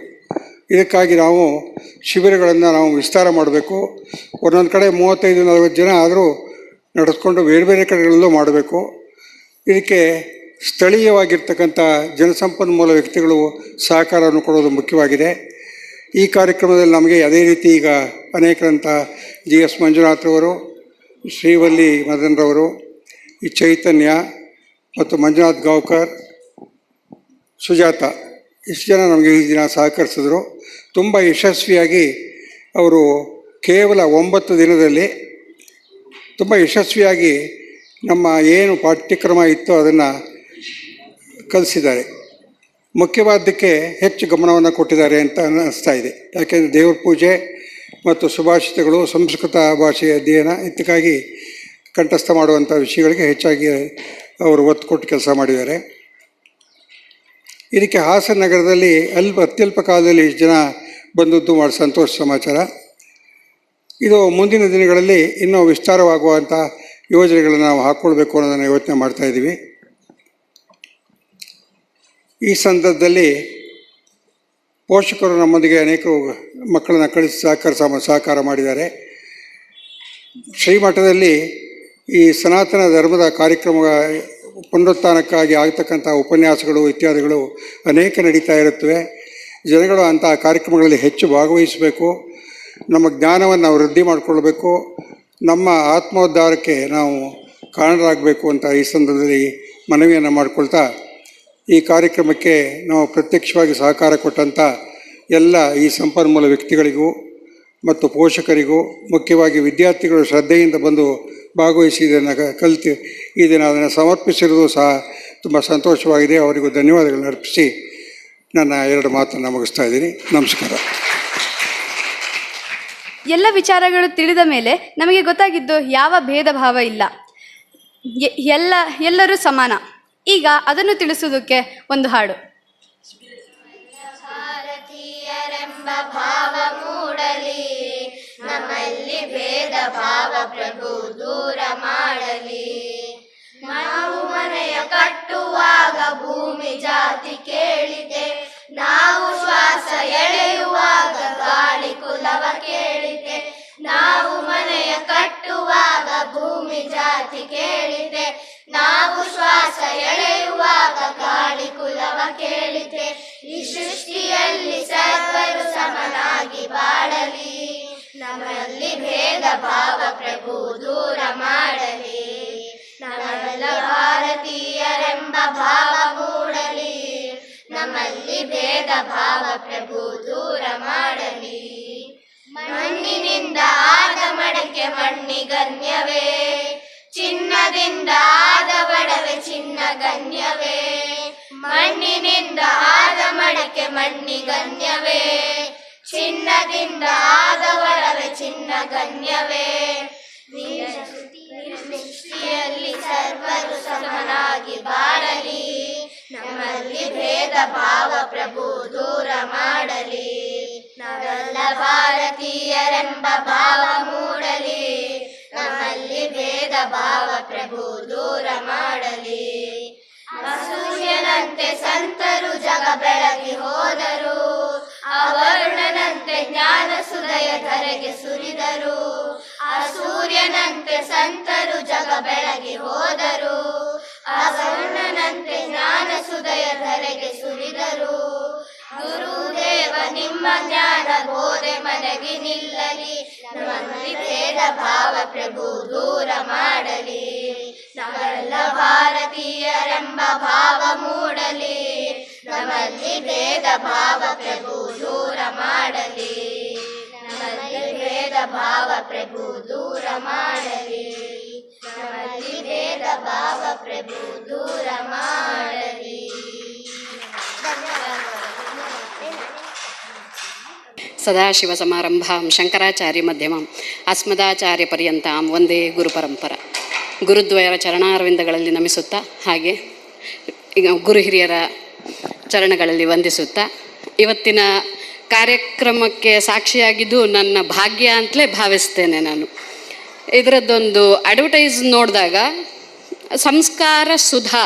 ಇದಕ್ಕಾಗಿ ನಾವು ಶಿಬಿರಗಳನ್ನು ನಾವು ವಿಸ್ತಾರ ಮಾಡಬೇಕು. ಒಂದೊಂದು ಕಡೆ 35-40 ಜನ ಆದರೂ ನಡೆಸ್ಕೊಂಡು ಬೇರೆ ಬೇರೆ ಕಡೆಗಳಲ್ಲೂ ಮಾಡಬೇಕು. ಇದಕ್ಕೆ ಸ್ಥಳೀಯವಾಗಿರ್ತಕ್ಕಂಥ ಜನಸಂಪನ್ಮೂಲ ವ್ಯಕ್ತಿಗಳು ಸಹಕಾರವನ್ನು ಕೊಡೋದು ಮುಖ್ಯವಾಗಿದೆ. ಈ ಕಾರ್ಯಕ್ರಮದಲ್ಲಿ ನಮಗೆ ಅದೇ ರೀತಿ ಈಗ ಅನೇಕರಂಥ GS ಮಂಜುನಾಥ್ರವರು, ಶ್ರೀವಲ್ಲಿ ಮದನ್ರವರು, ಈ ಚೈತನ್ಯ ಮತ್ತು ಮಂಜುನಾಥ್ ಗಾವ್ಕರ್, ಸುಜಾತ ಇಷ್ಟು ಜನ ನಮಗೆ ಈ ದಿನ ಸಹಕರಿಸಿದ್ರು. ತುಂಬ ಯಶಸ್ವಿಯಾಗಿ ಅವರು ಕೇವಲ 9 ದಿನದಲ್ಲಿ ತುಂಬ ಯಶಸ್ವಿಯಾಗಿ ನಮ್ಮ ಏನು ಪಾಠ್ಯಕ್ರಮ ಇತ್ತು ಅದನ್ನು ಕಲಿಸಿದ್ದಾರೆ. ಮುಖ್ಯವಾದ್ದಕ್ಕೆ ಹೆಚ್ಚು ಗಮನವನ್ನು ಕೊಟ್ಟಿದ್ದಾರೆ ಅಂತ ಅನ್ನಿಸ್ತಾ ಇದೆ. ಯಾಕೆಂದರೆ ದೇವ್ರ ಪೂಜೆ ಮತ್ತು ಸುಭಾಷಿತಗಳು, ಸಂಸ್ಕೃತ ಭಾಷೆಯ ಅಧ್ಯಯನ ಇದಕ್ಕಾಗಿ ಕಂಠಸ್ಥ ಮಾಡುವಂಥ ವಿಷಯಗಳಿಗೆ ಹೆಚ್ಚಾಗಿ ಅವರು ಒತ್ತು ಕೊಟ್ಟು ಕೆಲಸ ಮಾಡಿದ್ದಾರೆ. ಇದಕ್ಕೆ ಹಾಸನ ನಗರದಲ್ಲಿ ಅತ್ಯಲ್ಪ ಕಾಲದಲ್ಲಿ ಇಷ್ಟು ಜನ ಬಂದದ್ದು ಭಾಳ ಸಂತೋಷ ಸಮಾಚಾರ. ಇದು ಮುಂದಿನ ದಿನಗಳಲ್ಲಿ ಇನ್ನೂ ವಿಸ್ತಾರವಾಗುವಂಥ ಯೋಜನೆಗಳನ್ನು ನಾವು ಹಾಕ್ಕೊಳ್ಬೇಕು ಅನ್ನೋದನ್ನು ಯೋಚನೆ ಮಾಡ್ತಾಯಿದ್ದೀವಿ. ಈ ಸಂದರ್ಭದಲ್ಲಿ ಪೋಷಕರು ನಮ್ಮೊಂದಿಗೆ ಅನೇಕರು ಮಕ್ಕಳನ್ನು ಕಳಿಸಿ ಸಹಕಾರ ಮಾಡಿದ್ದಾರೆ. ಶ್ರೀಮಠದಲ್ಲಿ ಈ ಸನಾತನ ಧರ್ಮದ ಕಾರ್ಯಕ್ರಮ ಪುನರುತ್ಥಾನಕ್ಕಾಗಿ ಆಗ್ತಕ್ಕಂಥ ಉಪನ್ಯಾಸಗಳು ಇತ್ಯಾದಿಗಳು ಅನೇಕ ನಡೀತಾ ಇರುತ್ತವೆ. ಜನಗಳು ಅಂಥ ಕಾರ್ಯಕ್ರಮಗಳಲ್ಲಿ ಹೆಚ್ಚು ಭಾಗವಹಿಸಬೇಕು. ನಮ್ಮ ಜ್ಞಾನವನ್ನು ನಾವು ವೃದ್ಧಿ ಮಾಡಿಕೊಳ್ಬೇಕು. ನಮ್ಮ ಆತ್ಮೋದ್ಧಾರಕ್ಕೆ ನಾವು ಕಾರಣರಾಗಬೇಕು ಅಂತ ಈ ಸಂದರ್ಭದಲ್ಲಿ ಮನವಿಯನ್ನು ಮಾಡಿಕೊಳ್ತಾ, ಈ ಕಾರ್ಯಕ್ರಮಕ್ಕೆ ನಾವು ಪ್ರತ್ಯಕ್ಷವಾಗಿ ಸಹಕಾರ ಕೊಟ್ಟಂಥ ಎಲ್ಲ ಈ ಸಂಪನ್ಮೂಲ ವ್ಯಕ್ತಿಗಳಿಗೂ ಮತ್ತು ಪೋಷಕರಿಗೂ, ಮುಖ್ಯವಾಗಿ ವಿದ್ಯಾರ್ಥಿಗಳು ಶ್ರದ್ಧೆಯಿಂದ ಬಂದು ಭಾಗವಹಿಸಿ ಇದನ್ನು ಕಲಿತು ಈ ದಿನ ಅದನ್ನು ಸಮರ್ಪಿಸಿರೋದು ಸಹ ತುಂಬ ಸಂತೋಷವಾಗಿದೆ. ಅವರಿಗೂ ಧನ್ಯವಾದಗಳನ್ನು ಅರ್ಪಿಸಿ ನನ್ನ 2 ಮಾತನ್ನು ಮುಗಿಸ್ತಾ ಇದ್ದೀನಿ. ನಮಸ್ಕಾರ. ಎಲ್ಲ ವಿಚಾರಗಳು ತಿಳಿದ ಮೇಲೆ ನಮಗೆ ಗೊತ್ತಾಗಿದ್ದು ಯಾವ ಭೇದ ಭಾವ ಇಲ್ಲ, ಎಲ್ಲರೂ ಸಮಾನ. ಈಗ ಅದನ್ನು ತಿಳಿಸುವುದಕ್ಕೆ ಒಂದು ಹಾಡು. ಭಾರತೀಯರೆಂಬ ಭಾವ ಮೂಡಲಿ, ನಮ್ಮಲ್ಲಿ ಭೇದ ಭಾವ ಪ್ರಭು ದೂರ ಮಾಡಲಿ. ನಾವು ಮನೆಯ ಕಟ್ಟುವಾಗ ಭೂಮಿ ಜಾತಿ ಕೇಳಿದೆ, ನಾವು ಶ್ವಾಸ ಎಳೆಯುವಾಗ ಗಾಳಿ ಕುಲವ ಕೇಳಿದೆ. ನಾವು ಮನೆಯ ಕಟ್ಟುವಾಗ ಭೂಮಿ ಜಾತಿ ಕೇಳಿದೆ, ನಾವು ಶ್ವಾಸ ಎಳೆಯುವಾಗ ಗಾಳಿ ಕುಲವ ಕೇಳಿದೆ. ಈ ಸೃಷ್ಟಿಯಲ್ಲಿ ಸರ್ವರು ಸಮನಾಗಿ ಬಾಳಲಿ, ನಮ್ಮಲ್ಲಿ ಭೇದ ಭಾವ ಪ್ರಭು ದೂರ ಮಾಡಲಿ. ನಮ್ಮೆಲ್ಲ ಭಾರತೀಯರೆಂಬ ಭಾವ ಮೂಡಲಿ, ನಮ್ಮಲ್ಲಿ ಭೇದ ಭಾವ ಪ್ರಭು ದೂರ ಮಾಡಲಿ. ಮಣ್ಣಿನಿಂದ ಆದ ಮಡಕೆ ಮಣ್ಣಿಗನ್ಯವೇ, ಚಿನ್ನದಿಂದ ಆದ ಬಡವೆ ಚಿನ್ನ ಗಣ್ಯವೇ. ಮಣ್ಣಿನಿಂದ ಆದ ಮಡಕೆ ಮಣ್ಣಿಗನ್ಯವೇ, ಚಿನ್ನದಿಂದ ಆದ ಬಡವೆ ಚಿನ್ನ ಗಣ್ಯವೇ. ಸೃಷ್ಟಿಯಲ್ಲಿ ಸರ್ವರು ಸಮನಾಗಿ ಬಾಳಲಿ, ನಮ್ಮಲ್ಲಿ ಭೇದ ಭಾವ ಪ್ರಭು ದೂರ ಮಾಡಲಿ. ನಾವೆಲ್ಲ ಭಾರತೀಯರೆಂಬ ಭಾವ ಮೂಡಲಿ, ನಮ್ಮಲ್ಲಿ ಭೇದ ಭಾವ ಪ್ರಭು ದೂರ ಮಾಡಲಿ. ಸೂರ್ಯನಂತೆ ಸಂತರು ಜಗ ಬೆಳಗಿ ಹೋದರು, ಅವರ್ಣನಂತೆ ಜ್ಞಾನ ಸುದಯ ಧರೆಗೆ ಸುರಿದರು. ಆ ಸೂರ್ಯನಂತೆ ಸಂತರು ಜಗ ಬೆಳಗಿ ಹೋದರು, ಅವರ್ಣನಂತೆ ಜ್ಞಾನ ಸುದಯ ಧರೆಗೆ ಸುರಿದರು. ಗುರುದೇವ ನಿಮ್ಮ ಜ್ಞಾನ ಬೋಧೆ ಮನೆಗೆ ನಿಲ್ಲಲಿ, ನಮ್ಮಲ್ಲಿ ಭೇದ ಭಾವ ಪ್ರಭು ದೂರ ಮಾಡಲಿ. ನಾವೆಲ್ಲ ಭಾರತೀಯರೆಂಬ ಭಾವ ಮೂಡಲಿ, ನಮ್ಮಲ್ಲಿ ಭೇದ ಭಾವ ಪ್ರಭು ದೂರ ಮಾಡಲಿ. ನಮ್ಮಲ್ಲಿ ಭೇದ ಭಾವ ಪ್ರಭು ದೂರ ಮಾಡಲಿ, ನಮ್ಮಲ್ಲಿ ಭೇದ ಭಾವ ಪ್ರಭು ದೂರ ಮಾಡಲಿ. ಸದಾಶಿವಸಮಾರಂಭಾಂ ಶಂಕರಾಚಾರ್ಯ ಮಧ್ಯಮಂ ಅಸ್ಮದಾಚಾರ್ಯ ಪರ್ಯಂತಾಂ ವಂದೇ ಗುರುಪರಂಪರ. ಗುರುದ್ವಯರ ಚರಣಾರವಿಂದಗಳಲ್ಲಿ ನಮಿಸುತ್ತಾ, ಹಾಗೆ ಈಗ ಗುರು ಹಿರಿಯರ ಚರಣಗಳಲ್ಲಿ ವಂದಿಸುತ್ತಾ, ಇವತ್ತಿನ ಕಾರ್ಯಕ್ರಮಕ್ಕೆ ಸಾಕ್ಷಿಯಾಗಿದ್ದು ನನ್ನ ಭಾಗ್ಯ ಅಂತಲೇ ಭಾವಿಸ್ತೇನೆ ನಾನು. ಇದರದ್ದೊಂದು ಅಡ್ವರ್ಟೈಸ್ ನೋಡಿದಾಗ ಸಂಸ್ಕಾರ ಸುಧಾ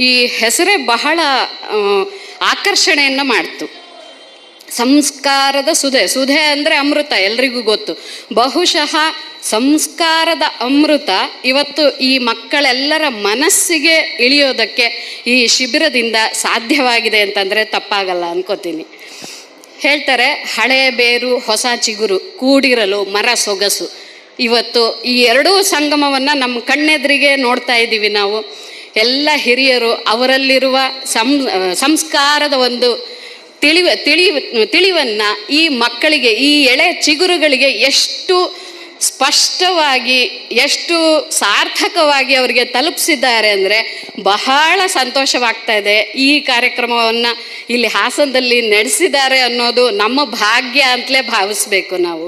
ಈ ಹೆಸರೇ ಬಹಳ ಆಕರ್ಷಣೆಯನ್ನು ಮಾಡ್ತು. ಸಂಸ್ಕಾರದ ಸುಧೆ ಅಂದರೆ ಅಮೃತ, ಎಲ್ರಿಗೂ ಗೊತ್ತು. ಬಹುಶಃ ಸಂಸ್ಕಾರದ ಅಮೃತ ಇವತ್ತು ಈ ಮಕ್ಕಳೆಲ್ಲರ ಮನಸ್ಸಿಗೆ ಇಳಿಯೋದಕ್ಕೆ ಈ ಶಿಬಿರದಿಂದ ಸಾಧ್ಯವಾಗಿದೆ ಅಂತಂದರೆ ತಪ್ಪಾಗಲ್ಲ ಅನ್ಕೋತೀನಿ. ಹೇಳ್ತಾರೆ, ಹಳೆಯ ಬೇರು ಹೊಸ ಚಿಗುರು ಕೂಡಿರಲು ಮರ ಸೊಗಸು. ಇವತ್ತು ಈ ಎರಡೂ ಸಂಗಮವನ್ನು ನಮ್ಮ ಕಣ್ಣೆದುರಿಗೆ ನೋಡ್ತಾ ಇದ್ದೀವಿ ನಾವು. ಎಲ್ಲ ಹಿರಿಯರು ಅವರಲ್ಲಿರುವ ಸಂಸ್ಕಾರದ ಒಂದು ತಿಳಿವನ್ನು ಈ ಮಕ್ಕಳಿಗೆ, ಈ ಎಳೆ ಚಿಗುರುಗಳಿಗೆ ಎಷ್ಟು ಸ್ಪಷ್ಟವಾಗಿ, ಎಷ್ಟು ಸಾರ್ಥಕವಾಗಿ ಅವರಿಗೆ ತಲುಪಿಸಿದ್ದಾರೆ ಅಂದರೆ ಬಹಳ ಸಂತೋಷವಾಗ್ತಾ ಇದೆ. ಈ ಕಾರ್ಯಕ್ರಮವನ್ನು ಇಲ್ಲಿ ಹಾಸನದಲ್ಲಿ ನಡೆಸಿದ್ದಾರೆ ಅನ್ನೋದು ನಮ್ಮ ಭಾಗ್ಯ ಅಂತಲೇ ಭಾವಿಸ್ಬೇಕು ನಾವು.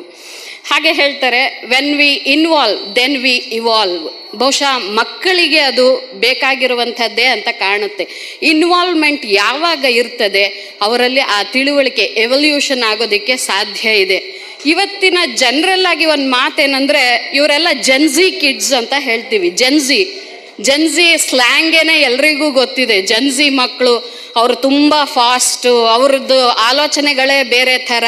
ಹಾಗೆ ಹೇಳ್ತಾರೆ, when we involve then we evolve. ಬಹುಶಃ ಮಕ್ಕಳಿಗೆ ಅದು ಬೇಕಾಗಿರುವಂಥದ್ದೇ ಅಂತ ಕಾಣುತ್ತೆ. ಇನ್ವಾಲ್ವ್ಮೆಂಟ್ ಯಾವಾಗ ಇರ್ತದೆ ಅವರಲ್ಲಿ ಆ ತಿಳುವಳಿಕೆ ಎವಲ್ಯೂಷನ್ ಆಗೋದಕ್ಕೆ ಸಾಧ್ಯ ಇದೆ. ಇವತ್ತಿನ ಜನರಲ್ ಆಗಿ ಒಂದು ಮಾತೇನೆಂದರೆ, ಇವರೆಲ್ಲ ಜೆನ್ಜಿ ಕಿಡ್ಸ್ ಅಂತ ಹೇಳ್ತೀವಿ. ಜೆನ್ಜಿ ಸ್ಲ್ಯಾಂಗೇನೆ ಎಲ್ರಿಗೂ ಗೊತ್ತಿದೆ. ಜೆನ್ಜಿ ಮಕ್ಕಳು ಅವರು ತುಂಬ ಫಾಸ್ಟು, ಅವ್ರದ್ದು ಆಲೋಚನೆಗಳೇ ಬೇರೆ ಥರ.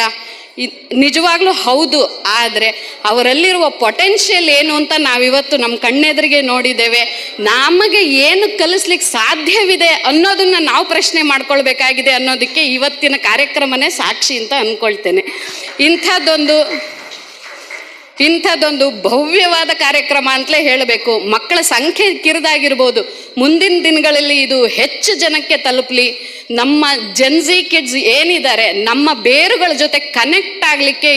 ನಿಜವಾಗ್ಲೂ ಹೌದು. ಆದರೆ ಅವರಲ್ಲಿರುವ ಪೊಟೆನ್ಷಿಯಲ್ ಏನು ಅಂತ ನಾವಿವತ್ತು ನಮ್ಮ ಕಣ್ಣೆದುರಿಗೆ ನೋಡಿದ್ದೇವೆ. ನಮಗೆ ಏನು ಕಲಿಸ್ಲಿಕ್ಕೆ ಸಾಧ್ಯವಿದೆ ಅನ್ನೋದನ್ನು ನಾವು ಪ್ರಶ್ನೆ ಮಾಡ್ಕೊಳ್ಬೇಕಾಗಿದೆ ಅನ್ನೋದಕ್ಕೆ ಇವತ್ತಿನ ಕಾರ್ಯಕ್ರಮನೇ ಸಾಕ್ಷಿ ಅಂತ ಅಂದ್ಕೊಳ್ತೇನೆ. ಇಂಥದ್ದೊಂದು ಭವ್ಯವಾದ ಕಾರ್ಯಕ್ರಮ ಅಂತಲೇ ಹೇಳಬೇಕು. ಮಕ್ಕಳ ಸಂಖ್ಯೆ ಕಿರಿದಾಗಿರ್ಬೋದು, ಮುಂದಿನ ದಿನಗಳಲ್ಲಿ ಇದು ಹೆಚ್ಚು ಜನಕ್ಕೆ ತಲುಪಲಿ. ನಮ್ಮ ಜೆನ್ಜಿ ಕಿಡ್ಸ್ ಏನಿದ್ದಾರೆ, ನಮ್ಮ ಬೇರುಗಳ ಜೊತೆ ಕನೆಕ್ಟ್ ಆಗಲಿಕ್ಕೆ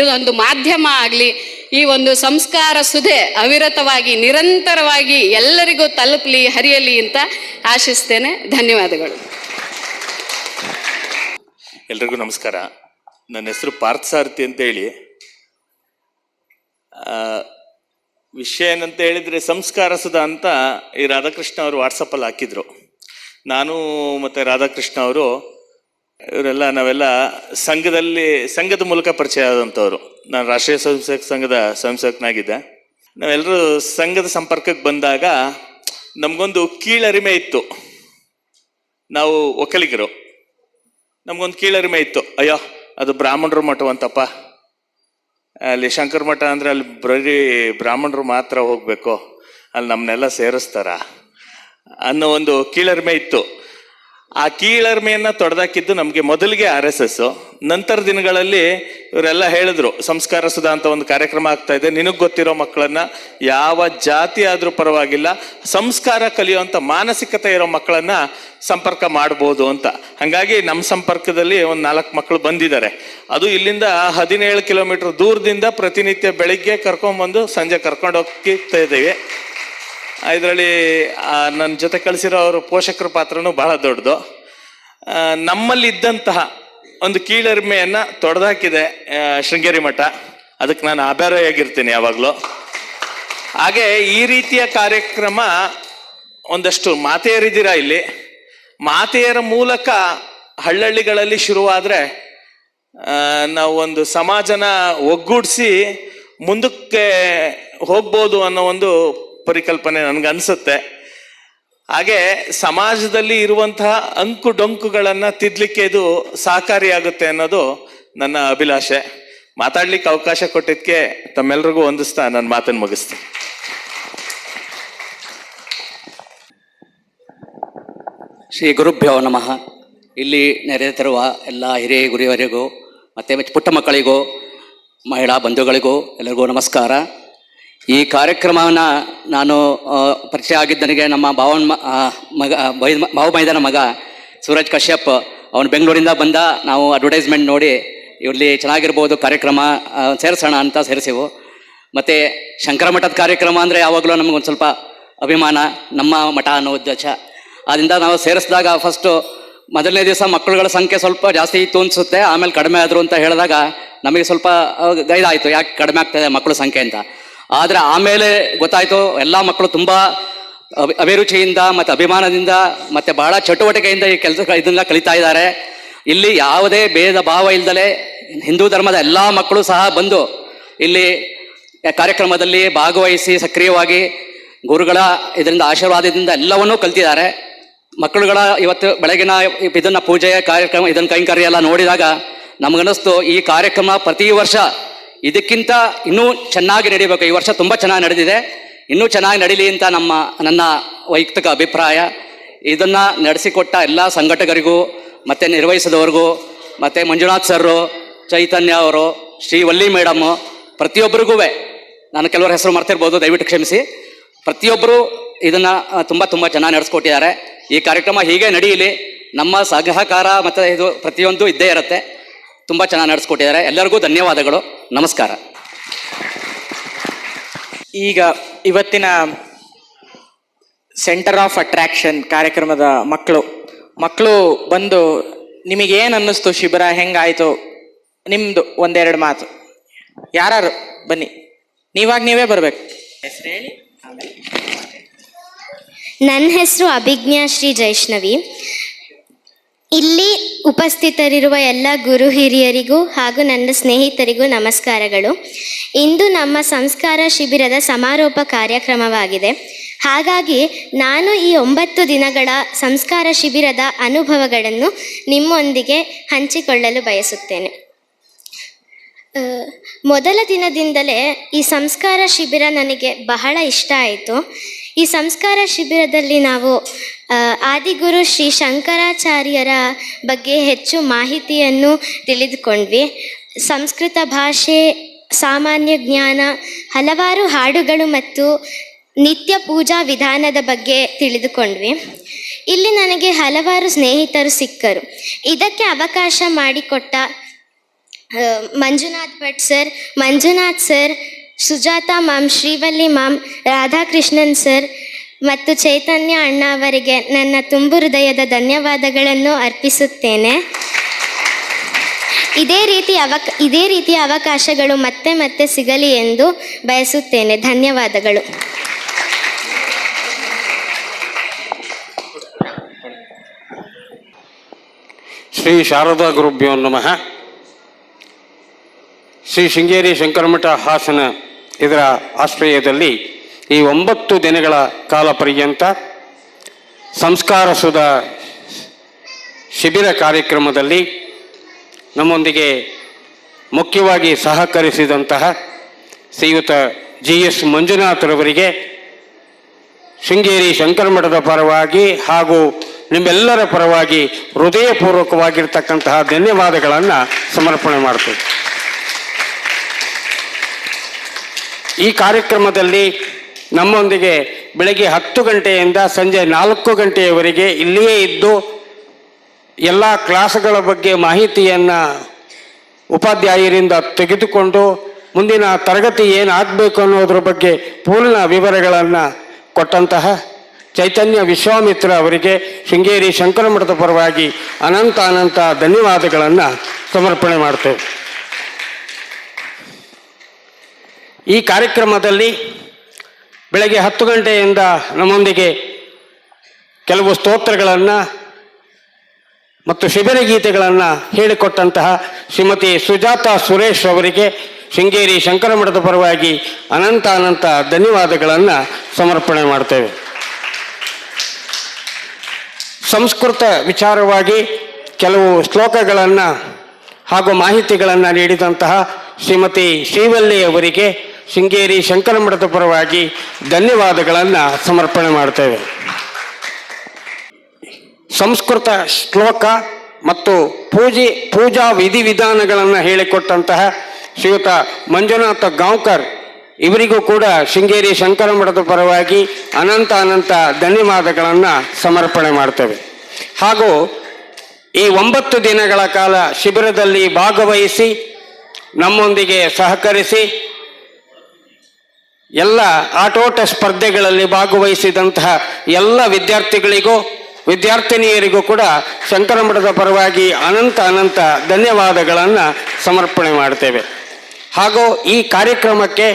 ಇದೊಂದು ಮಾಧ್ಯಮ ಆಗಲಿ. ಈ ಒಂದು ಸಂಸ್ಕಾರ ಸುಧೆ ಅವಿರತವಾಗಿ ನಿರಂತರವಾಗಿ ಎಲ್ಲರಿಗೂ ತಲುಪಲಿ, ಹರಿಯಲಿ ಅಂತ ಆಶಿಸ್ತೇನೆ. ಧನ್ಯವಾದಗಳು. ಎಲ್ರಿಗೂ ನಮಸ್ಕಾರ. ನನ್ನ ಹೆಸರು ಪಾರ್ಥಸಾರಥಿ ಅಂತೇಳಿ. ವಿಷಯ ಏನಂತ ಹೇಳಿದರೆ, ಸಂಸ್ಕಾರ ಸುಧಾ ಅಂತ ಈ ರಾಧಾಕೃಷ್ಣ ಅವರು ವಾಟ್ಸಪ್ಪಲ್ಲಿ ಹಾಕಿದ್ರು. ನಾನು ಮತ್ತು ರಾಧಾಕೃಷ್ಣ ಅವರು ನಾವೆಲ್ಲ ಸಂಘದ ಮೂಲಕ ಪರಿಚಯ ಆದಂಥವ್ರು. ನಾನು ರಾಷ್ಟ್ರೀಯ ಸ್ವಯಂ ಸೇವಕ ಸಂಘದ ಸ್ವಯಂ ಸೇವಕನಾಗಿದ್ದೆ. ನಾವೆಲ್ಲರೂ ಸಂಘದ ಸಂಪರ್ಕಕ್ಕೆ ಬಂದಾಗ ನಮಗೊಂದು ಕೀಳರಿಮೆ ಇತ್ತು. ನಾವು ಒಕ್ಕಲಿಗರು, ನಮಗೊಂದು ಕೀಳರಿಮೆ ಇತ್ತು. ಅಯ್ಯೋ, ಅದು ಬ್ರಾಹ್ಮಣರು ಮಠವಂತಪ್ಪ, ಅಲ್ಲಿ ಶಂಕರ ಮಠ ಅಂದರೆ ಅಲ್ಲಿ ಬರೀ ಬ್ರಾಹ್ಮಣರು ಮಾತ್ರ ಹೋಗಬೇಕು, ಅಲ್ಲಿ ನಮ್ಮನ್ನೆಲ್ಲ ಸೇರಿಸ್ತಾರ ಅನ್ನೋ ಒಂದು ಕೀಳರಿಮೆ ಇತ್ತು. ಆ ಕೀಳರಿಮೆಯನ್ನು ತೊಡೆದಾಕಿದ್ದು ನಮಗೆ ಮೊದಲಿಗೆ RSS. ನಂತರ ದಿನಗಳಲ್ಲಿ ಇವರೆಲ್ಲ ಹೇಳಿದ್ರು, ಸಂಸ್ಕಾರ ಸುಧಾ ಅಂತ ಒಂದು ಕಾರ್ಯಕ್ರಮ ಆಗ್ತಾ ಇದೆ, ನಿನಗೆ ಗೊತ್ತಿರೋ ಮಕ್ಕಳನ್ನ, ಯಾವ ಜಾತಿ ಆದರೂ ಪರವಾಗಿಲ್ಲ, ಸಂಸ್ಕಾರ ಕಲಿಯುವಂಥ ಮಾನಸಿಕತೆ ಇರೋ ಮಕ್ಕಳನ್ನ ಸಂಪರ್ಕ ಮಾಡ್ಬೋದು ಅಂತ. ಹಾಗಾಗಿ ನಮ್ಮ ಸಂಪರ್ಕದಲ್ಲಿ ಒಂದು 4 ಮಕ್ಕಳು ಬಂದಿದ್ದಾರೆ. ಅದು ಇಲ್ಲಿಂದ 17 ಕಿಲೋಮೀಟರ್ ದೂರದಿಂದ ಪ್ರತಿನಿತ್ಯ ಬೆಳಿಗ್ಗೆ ಕರ್ಕೊಂಡ್ಬಂದು ಸಂಜೆ ಕರ್ಕೊಂಡು ಹೋಗ್ತಾ ಇದ್ದೀವಿ. ಇದರಲ್ಲಿ ನನ್ನ ಜೊತೆ ಕಳಿಸಿರೋ ಅವ್ರ ಪೋಷಕರ ಪಾತ್ರನೂ ಬಹಳ ದೊಡ್ಡದು. ನಮ್ಮಲ್ಲಿದ್ದಂತಹ ಒಂದು ಕೀಳರಿಮೆಯನ್ನು ತೊಡೆದಾಕಿದೆ ಶೃಂಗೇರಿ ಮಠ. ಅದಕ್ಕೆ ನಾನು ಆಭಾರಿಯಾಗಿರ್ತೀನಿ ಯಾವಾಗಲೂ. ಹಾಗೆ ಈ ರೀತಿಯ ಕಾರ್ಯಕ್ರಮ ಒಂದಷ್ಟು ಮಾತೆಯರಿದ್ದೀರಾ ಇಲ್ಲಿ. ಮಾತೆಯರ ಮೂಲಕ ಹಳ್ಳಹಳ್ಳಿಗಳಲ್ಲಿ ಶುರುವಾದರೆ ನಾವು ಒಂದು ಸಮಾಜನ ಒಗ್ಗೂಡಿಸಿ ಮುಂದಕ್ಕೆ ಹೋಗ್ಬೋದು ಅನ್ನೋ ಒಂದು ಪರಿಕಲ್ಪನೆ ನನಗನ್ಸುತ್ತೆ. ಹಾಗೆ ಸಮಾಜದಲ್ಲಿ ಇರುವಂತಹ ಅಂಕು ಡೊಂಕುಗಳನ್ನು ತಿದ್ದಲಿಕ್ಕೆ ಇದು ಸಹಕಾರಿಯಾಗುತ್ತೆ ಅನ್ನೋದು ನನ್ನ ಅಭಿಲಾಷೆ. ಮಾತಾಡ್ಲಿಕ್ಕೆ ಅವಕಾಶ ಕೊಟ್ಟಿದ್ದಕ್ಕೆ ತಮ್ಮೆಲ್ರಿಗೂ ವಂದಿಸ್ತಾ ನನ್ನ ಮಾತನ್ನು ಮುಗಿಸ್ತೀನಿ. ಶ್ರೀ ಗುರುಭ್ಯೋ ನಮಃ. ಇಲ್ಲಿ ನೆರೆದಿರುವ ಎಲ್ಲ ಹಿರಿಯ ಗುರಿಯವರಿಗೂ ಮತ್ತು ಪುಟ್ಟ ಮಕ್ಕಳಿಗೂ ಮಹಿಳಾ ಬಂಧುಗಳಿಗೂ ಎಲ್ಲರಿಗೂ ನಮಸ್ಕಾರ. ಈ ಕಾರ್ಯಕ್ರಮವನ್ನು ನಾನು ಪರಿಚಯ ಆಗಿದ್ದನಿಗೆ ನಮ್ಮ ಭಾವ ಮೈದಾನ ಮಗ ಸೂರಜ್ ಕಶ್ಯಪ್, ಅವನು ಬೆಂಗಳೂರಿಂದ ಬಂದ. ನಾವು ಅಡ್ವರ್ಟೈಸ್ಮೆಂಟ್ ನೋಡಿ ಇಲ್ಲಿ ಚೆನ್ನಾಗಿರ್ಬೋದು ಕಾರ್ಯಕ್ರಮ, ಸೇರಿಸೋಣ ಅಂತ ಸೇರಿಸೆವು. ಮತ್ತು ಶಂಕರ ಮಠದ ಕಾರ್ಯಕ್ರಮ ಅಂದರೆ ಯಾವಾಗಲೂ ನಮಗೊಂದು ಸ್ವಲ್ಪ ಅಭಿಮಾನ, ನಮ್ಮ ಮಠ ಅನ್ನೋ ಉದ್ದೇಶ. ಆದ್ದರಿಂದ ನಾವು ಸೇರಿಸಿದಾಗ ಫಸ್ಟು ಮೊದಲನೇ ದಿವಸ ಮಕ್ಕಳುಗಳ ಸಂಖ್ಯೆ ಸ್ವಲ್ಪ ಜಾಸ್ತಿ ಇತ್ತು ಅನಿಸುತ್ತೆ, ಆಮೇಲೆ ಕಡಿಮೆ ಆದರು ಅಂತ ಹೇಳಿದಾಗ ನಮಗೆ ಸ್ವಲ್ಪ ಗೈದಾಯಿತು, ಯಾಕೆ ಕಡಿಮೆ ಆಗ್ತಾಯಿದೆ ಮಕ್ಕಳ ಸಂಖ್ಯೆ ಅಂತ. ಆದರೆ ಆಮೇಲೆ ಗೊತ್ತಾಯಿತು, ಎಲ್ಲ ಮಕ್ಕಳು ತುಂಬ ಅಭಿರುಚಿಯಿಂದ ಮತ್ತು ಅಭಿಮಾನದಿಂದ ಮತ್ತು ಬಹಳ ಚಟುವಟಿಕೆಯಿಂದ ಈ ಇದನ್ನ ಕಲಿತಾ ಇದ್ದಾರೆ. ಇಲ್ಲಿ ಯಾವುದೇ ಭೇದ ಭಾವ ಇಲ್ಲದಲೇ ಹಿಂದೂ ಧರ್ಮದ ಎಲ್ಲ ಮಕ್ಕಳು ಸಹ ಬಂದು ಇಲ್ಲಿ ಕಾರ್ಯಕ್ರಮದಲ್ಲಿ ಭಾಗವಹಿಸಿ ಸಕ್ರಿಯವಾಗಿ ಗುರುಗಳ ಇದರಿಂದ ಆಶೀರ್ವಾದದಿಂದ ಎಲ್ಲವನ್ನೂ ಕಲ್ತಿದ್ದಾರೆ. ಮಕ್ಕಳುಗಳ ಇವತ್ತು ಬೆಳಗಿನ ಇದನ್ನು ಪೂಜೆ ಕಾರ್ಯಕ್ರಮ ಇದನ್ನು ಕೈಂಕರ್ಯ ಎಲ್ಲ ನೋಡಿದಾಗ ನಮಗನ್ನಿಸ್ತು, ಈ ಕಾರ್ಯಕ್ರಮ ಪ್ರತಿ ವರ್ಷ ಇದಕ್ಕಿಂತ ಇನ್ನೂ ಚೆನ್ನಾಗಿ ನಡೀಬೇಕು. ಈ ವರ್ಷ ತುಂಬ ಚೆನ್ನಾಗಿ ನಡೆದಿದೆ, ಇನ್ನೂ ಚೆನ್ನಾಗಿ ನಡೀಲಿ ಅಂತ ನನ್ನ ವೈಯಕ್ತಿಕ ಅಭಿಪ್ರಾಯ. ಇದನ್ನು ನಡೆಸಿಕೊಟ್ಟ ಎಲ್ಲ ಸಂಘಟಕರಿಗೂ ಮತ್ತು ನಿರ್ವಹಿಸಿದವ್ರಿಗೂ ಮತ್ತು ಮಂಜುನಾಥ್ ಸರ್ರು, ಚೈತನ್ಯ ಅವರು, ಶ್ರೀವಲ್ಲಿ ಮೇಡಮ್ಮು, ಪ್ರತಿಯೊಬ್ಬರಿಗೂ, ನಾನು ಕೆಲವರ ಹೆಸರು ಮರ್ತಿರ್ಬೋದು, ದಯವಿಟ್ಟು ಕ್ಷಮಿಸಿ. ಪ್ರತಿಯೊಬ್ಬರು ಇದನ್ನು ತುಂಬ ಚೆನ್ನಾಗಿ ನಡೆಸ್ಕೊಟ್ಟಿದ್ದಾರೆ. ಈ ಕಾರ್ಯಕ್ರಮ ಹೀಗೆ ನಡೆಯಲಿ, ನಮ್ಮ ಸಹಕಾರ ಮತ್ತು ಇದು ಪ್ರತಿಯೊಂದು ಇದ್ದೇ ಇರುತ್ತೆ. ತುಂಬ ಚೆನ್ನಾಗಿ ನಡೆಸ್ಕೊಟ್ಟಿದ್ದಾರೆ. ಎಲ್ಲರಿಗೂ ಧನ್ಯವಾದಗಳು. ನಮಸ್ಕಾರ. ಈಗ ಇವತ್ತಿನ ಸೆಂಟರ್ ಆಫ್ ಅಟ್ರಾಕ್ಷನ್ ಕಾರ್ಯಕ್ರಮದ ಮಕ್ಕಳು ಬಂದು ನಿಮಗೇನು ಅನ್ನಿಸ್ತು, ಶಿಬಿರ ಹೆಂಗಾಯಿತು, ನಿಮ್ಮದು ಒಂದೆರಡು ಮಾತು. ಯಾರು ಬನ್ನಿ, ನೀವೇ ಬರಬೇಕು. ಹೆಸರು ಹೇಳಿ. ನನ್ನ ಹೆಸರು ಅಭಿಜ್ಞಾ ಶ್ರೀ ಜೈಷ್ಣವಿ. ಇಲ್ಲಿ ಉಪಸ್ಥಿತರಿರುವ ಎಲ್ಲ ಗುರು ಹಿರಿಯರಿಗೂ ಹಾಗೂ ನನ್ನ ಸ್ನೇಹಿತರಿಗೂ ನಮಸ್ಕಾರಗಳು. ಇಂದು ನಮ್ಮ ಸಂಸ್ಕಾರ ಶಿಬಿರದ ಸಮಾರೋಪ ಕಾರ್ಯಕ್ರಮವಾಗಿದೆ. ಹಾಗಾಗಿ ನಾನು ಈ 9 ದಿನಗಳ ಸಂಸ್ಕಾರ ಶಿಬಿರದ ಅನುಭವಗಳನ್ನು ನಿಮ್ಮೊಂದಿಗೆ ಹಂಚಿಕೊಳ್ಳಲು ಬಯಸುತ್ತೇನೆ. ಮೊದಲ ದಿನದಿಂದಲೇ ಈ ಸಂಸ್ಕಾರ ಶಿಬಿರ ನನಗೆ ಬಹಳ ಇಷ್ಟ ಆಯಿತು. ಈ ಸಂಸ್ಕಾರ ಶಿಬಿರದಲ್ಲಿ ನಾವು ಆದಿಗುರು ಶ್ರೀ ಶಂಕರಾಚಾರ್ಯರ ಬಗ್ಗೆ ಹೆಚ್ಚು ಮಾಹಿತಿಯನ್ನು ತಿಳಿದುಕೊಂಡ್ವಿ. ಸಂಸ್ಕೃತ ಭಾಷೆ, ಸಾಮಾನ್ಯ ಜ್ಞಾನ, ಹಲವಾರು ಹಾಡುಗಳು ಮತ್ತು ನಿತ್ಯ ಪೂಜಾ ವಿಧಾನದ ಬಗ್ಗೆ ತಿಳಿದುಕೊಂಡ್ವಿ. ಇಲ್ಲಿ ನನಗೆ ಹಲವಾರು ಸ್ನೇಹಿತರು ಸಿಕ್ಕರು. ಇದಕ್ಕೆ ಅವಕಾಶ ಮಾಡಿಕೊಟ್ಟ Manjunath Bhat sir, Manjunath sir, Sujata ma'am, Srivalli ma'am, Radhakrishnan sir ಮತ್ತು ಚೈತನ್ಯ ಅಣ್ಣ ಅವರಿಗೆ ನನ್ನ ತುಂಬು ಹೃದಯದ ಧನ್ಯವಾದಗಳನ್ನು ಅರ್ಪಿಸುತ್ತೇನೆ. ಇದೇ ರೀತಿಯ ಅವಕಾಶಗಳು ಮತ್ತೆ ಸಿಗಲಿ ಎಂದು ಬಯಸುತ್ತೇನೆ. ಧನ್ಯವಾದಗಳು. ಶ್ರೀ ಶಾರದಾ ಗುರುಭ್ಯೋ ನಮಃ. ಶ್ರೀ ಶೃಂಗೇರಿ ಶಂಕರಮಠ ಹಾಸನ ಇದರ ಆಶ್ರಯದಲ್ಲಿ ಈ 9 ದಿನಗಳ ಕಾಲ ಪರ್ಯಂತ ಸಂಸ್ಕಾರ ಸುಧ ಶಿಬಿರ ಕಾರ್ಯಕ್ರಮದಲ್ಲಿ ನಮ್ಮೊಂದಿಗೆ ಮುಖ್ಯವಾಗಿ ಸಹಕರಿಸಿದಂತಹ ಶ್ರೀಯುತ GS ಮಂಜುನಾಥರವರಿಗೆ ಶೃಂಗೇರಿ ಶಂಕರಮಠದ ಪರವಾಗಿ ಹಾಗೂ ನಿಮ್ಮೆಲ್ಲರ ಪರವಾಗಿ ಹೃದಯಪೂರ್ವಕವಾಗಿರ್ತಕ್ಕಂತಹ ಧನ್ಯವಾದಗಳನ್ನು ಸಮರ್ಪಣೆ ಮಾಡ್ತೇವೆ. ಈ ಕಾರ್ಯಕ್ರಮದಲ್ಲಿ ನಮ್ಮೊಂದಿಗೆ ಬೆಳಗ್ಗೆ 10 ಗಂಟೆಯಿಂದ ಸಂಜೆ 4 ಗಂಟೆಯವರೆಗೆ ಇಲ್ಲಿಯೇ ಇದ್ದು ಎಲ್ಲ ಕ್ಲಾಸ್ಗಳ ಬಗ್ಗೆ ಮಾಹಿತಿಯನ್ನು ಉಪಾಧ್ಯಾಯರಿಂದ ತೆಗೆದುಕೊಂಡು ಮುಂದಿನ ತರಗತಿ ಏನಾಗಬೇಕು ಅನ್ನೋದ್ರ ಬಗ್ಗೆ ಪೂರ್ಣ ವಿವರಗಳನ್ನು ಕೊಟ್ಟಂತಹ ಚೈತನ್ಯ ವಿಶ್ವಾಮಿತ್ರ ಅವರಿಗೆ ಶೃಂಗೇರಿ ಶಂಕರಮಠದ ಪರವಾಗಿ ಅನಂತ ಧನ್ಯವಾದಗಳನ್ನು ಸಮರ್ಪಣೆ ಮಾಡ್ತೇವೆ. ಈ ಕಾರ್ಯಕ್ರಮದಲ್ಲಿ ಬೆಳಗ್ಗೆ 10 ಗಂಟೆಯಿಂದ ನಮ್ಮೊಂದಿಗೆ ಕೆಲವು ಸ್ತೋತ್ರಗಳನ್ನು ಮತ್ತು ಶಿಬಿರ ಗೀತೆಗಳನ್ನು ಹೇಳಿಕೊಟ್ಟಂತಹ ಶ್ರೀಮತಿ ಸುಜಾತಾ ಸುರೇಶ್ ಅವರಿಗೆ ಶೃಂಗೇರಿ ಶಂಕರಮಠದ ಪರವಾಗಿ ಅನಂತ ಧನ್ಯವಾದಗಳನ್ನು ಸಮರ್ಪಣೆ ಮಾಡ್ತೇವೆ. ಸಂಸ್ಕೃತ ವಿಚಾರವಾಗಿ ಕೆಲವು ಶ್ಲೋಕಗಳನ್ನು ಹಾಗೂ ಮಾಹಿತಿಗಳನ್ನು ನೀಡಿದಂತಹ ಶ್ರೀಮತಿ ಶ್ರೀವಲ್ಲಿ ಅವರಿಗೆ ಶೃಂಗೇರಿ ಶಂಕರಮಠದ ಪರವಾಗಿ ಧನ್ಯವಾದಗಳನ್ನು ಸಮರ್ಪಣೆ ಮಾಡ್ತೇವೆ. ಸಂಸ್ಕೃತ ಶ್ಲೋಕ ಮತ್ತು ಪೂಜಾ ವಿಧಿವಿಧಾನಗಳನ್ನು ಹೇಳಿಕೊಟ್ಟಂತಹ ಶ್ರೀಯುತ ಮಂಜುನಾಥ ಗಾಂವ್ಕರ್ ಇವರಿಗೂ ಕೂಡ ಶೃಂಗೇರಿ ಶಂಕರಮಠದ ಪರವಾಗಿ ಅನಂತ ಧನ್ಯವಾದಗಳನ್ನು ಸಮರ್ಪಣೆ ಮಾಡ್ತೇವೆ. ಹಾಗೂ ಈ 9 ದಿನಗಳ ಕಾಲ ಶಿಬಿರದಲ್ಲಿ ಭಾಗವಹಿಸಿ ನಮ್ಮೊಂದಿಗೆ ಸಹಕರಿಸಿ ಎಲ್ಲ ಆಟೋಟ ಸ್ಪರ್ಧೆಗಳಲ್ಲಿ ಭಾಗವಹಿಸಿದಂತಹ ಎಲ್ಲ ವಿದ್ಯಾರ್ಥಿಗಳಿಗೂ ವಿದ್ಯಾರ್ಥಿನಿಯರಿಗೂ ಕೂಡ ಶಂಕರಮಠದ ಪರವಾಗಿ ಅನಂತ ಧನ್ಯವಾದಗಳನ್ನು ಸಮರ್ಪಣೆ ಮಾಡ್ತೇವೆ. ಹಾಗೂ ಈ ಕಾರ್ಯಕ್ರಮಕ್ಕೆ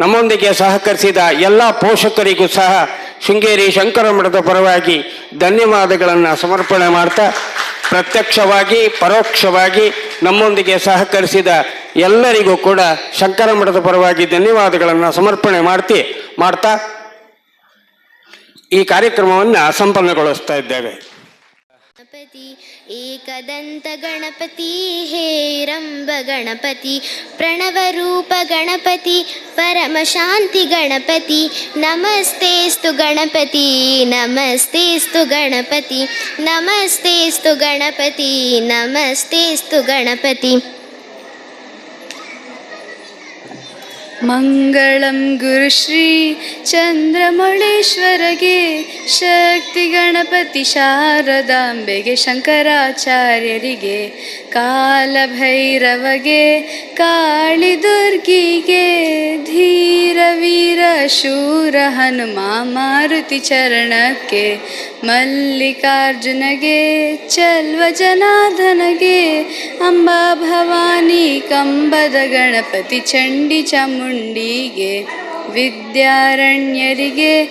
ನಮ್ಮೊಂದಿಗೆ ಸಹಕರಿಸಿದ ಎಲ್ಲ ಪೋಷಕರಿಗೂ ಸಹ ಶೃಂಗೇರಿ ಶಂಕರಮಠದ ಪರವಾಗಿ ಧನ್ಯವಾದಗಳನ್ನು ಸಮರ್ಪಣೆ ಮಾಡ್ತಾ, ಪ್ರತ್ಯಕ್ಷವಾಗಿ ಪರೋಕ್ಷವಾಗಿ ನಮ್ಮೊಂದಿಗೆ ಸಹಕರಿಸಿದ ಎಲ್ಲರಿಗೂ ಕೂಡ ಶಂಕರಮಠದ ಪರವಾಗಿ ಧನ್ಯವಾದಗಳನ್ನು ಸಮರ್ಪಣೆ ಮಾಡ್ತಾ ಈ ಕಾರ್ಯಕ್ರಮವನ್ನು ಸಂಪನ್ನಗೊಳಿಸ್ತಾ ಇದ್ದೇವೆ. ಗಣಪತಿ ಏಕದಂತ ಗಣಪತಿ ಹೇರಂಬ ಗಣಪತಿ ಪ್ರಣವರೂಪ ಗಣಪತಿ ಪರಮಶಾಂತಿ ಗಣಪತಿ ನಮಸ್ತೇಸ್ತು ಗಣಪತಿ ನಮಸ್ತೇಸ್ತು ಗಣಪತಿ ನಮಸ್ತೇಸ್ತು ಗಣಪತಿ ನಮಸ್ತೇಸ್ತು ಗಣಪತಿ. ಮಂಗಳಂ ಗುರುಶ್ರೀ ಚಂದ್ರಮೌಳೇಶ್ವರಗೆ, ಶಕ್ತಿ ಗಣಪತಿ ಶಾರದಾಂಬೆಗೆ, ಶಂಕರಾಚಾರ್ಯರಿಗೆ, ಕಾಲಭೈರವಗೆ, ಕಾಳಿ ದುರ್ಗಿಗೆ, ಧೀರ ವೀರ ಶೂರ ಹನುಮ ಮಾರುತಿ ಚರಣಕ್ಕೆ, ಮಲ್ಲಿಕಾರ್ಜುನಗೆ, ಚಲ್ವ ಜನಾರ್ದನಗೆ, ಅಂಬಾ ಭವಾನಿ ಕಂಬದ ಗಣಪತಿ ಚಂಡಿ ಚಾಮುಂಡಿಗೆ, ವಿದ್ಯಾರಣ್ಯರಿಗೆ,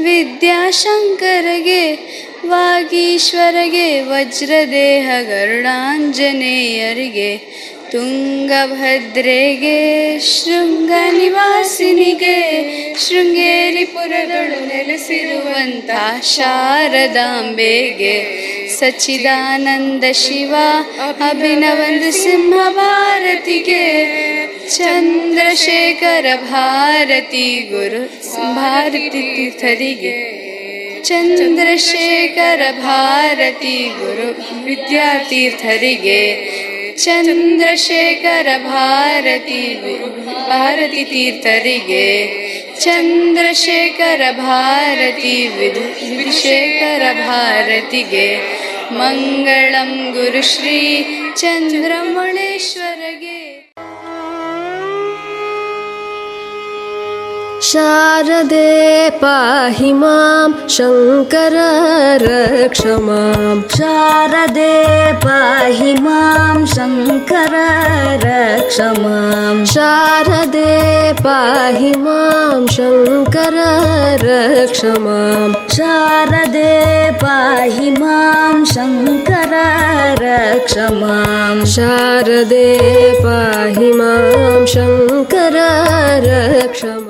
ವಿದ್ಯಾಶಂಕರಗೆ, ವಾಗೀಶ್ವರಗೆ, ವಜ್ರದೇಹ ಗರುಡಾಂಜನೇಯರಿಗೆ, ತುಂಗಭದ್ರೆಗೆ, ಶೃಂಗ ನಿವಾಸಿನಿಗೆ, ಶೃಂಗೇರಿಪುರದೊಳು ನೆಲೆಸಿರುವಂಥ ಶಾರದಾಂಬೆಗೆ, ಸಚ್ಚಿದಾನಂದ ಶಿವ ಅಭಿನವ ನೃಸಿಂಹ ಭಾರತಿಗೆ, ಚಂದ್ರಶೇಖರ ಭಾರತಿ ಗುರು ಭಾರತಿ ತೀರ್ಥರಿಗೆ, ಚಂದ್ರಶೇಖರ ಭಾರತಿ ಗುರು ವಿದ್ಯಾತೀರ್ಥರಿಗೆ, ಚಂದ್ರಶೇಖರ ಭಾರತಿ ಭಾರತಿ ತೀರ್ಥರಿಗೆ, ಚಂದ್ರಶೇಖರ ಭಾರತಿ ವಿಧುಶೇಖರ ಭಾರತಿಗೆ, ಮಂಗಳಂ ಗುರುಶ್ರೀ ಚಂದ್ರಮೌಳೇಶ್ವರಗೆ. ಶಾರದೆ ಪಾಹಿ ಮಾಂ ಶಂಕರ ರಕ್ಷ ಮಾಂ. ಶಾರದೆ ಪಾಹಿ ಮಾಂ ಶಂಕರ ರಕ್ಷ ಮಾಂ. ಶಾರದೆ ಪಾಹಿ ಮಾಂ ಶಂಕರ ರಕ್ಷ ಮಾಂ. ಶಾರದೆ ಪಾಹಿ ಮಾಂ ಶಂಕರ ರಕ್ಷ ಮಾಂ. ಶಾರದೆ ಪಾಹಿ ಮಾಂ ಶಂಕರ ರಕ್ಷ ಮಾಂ.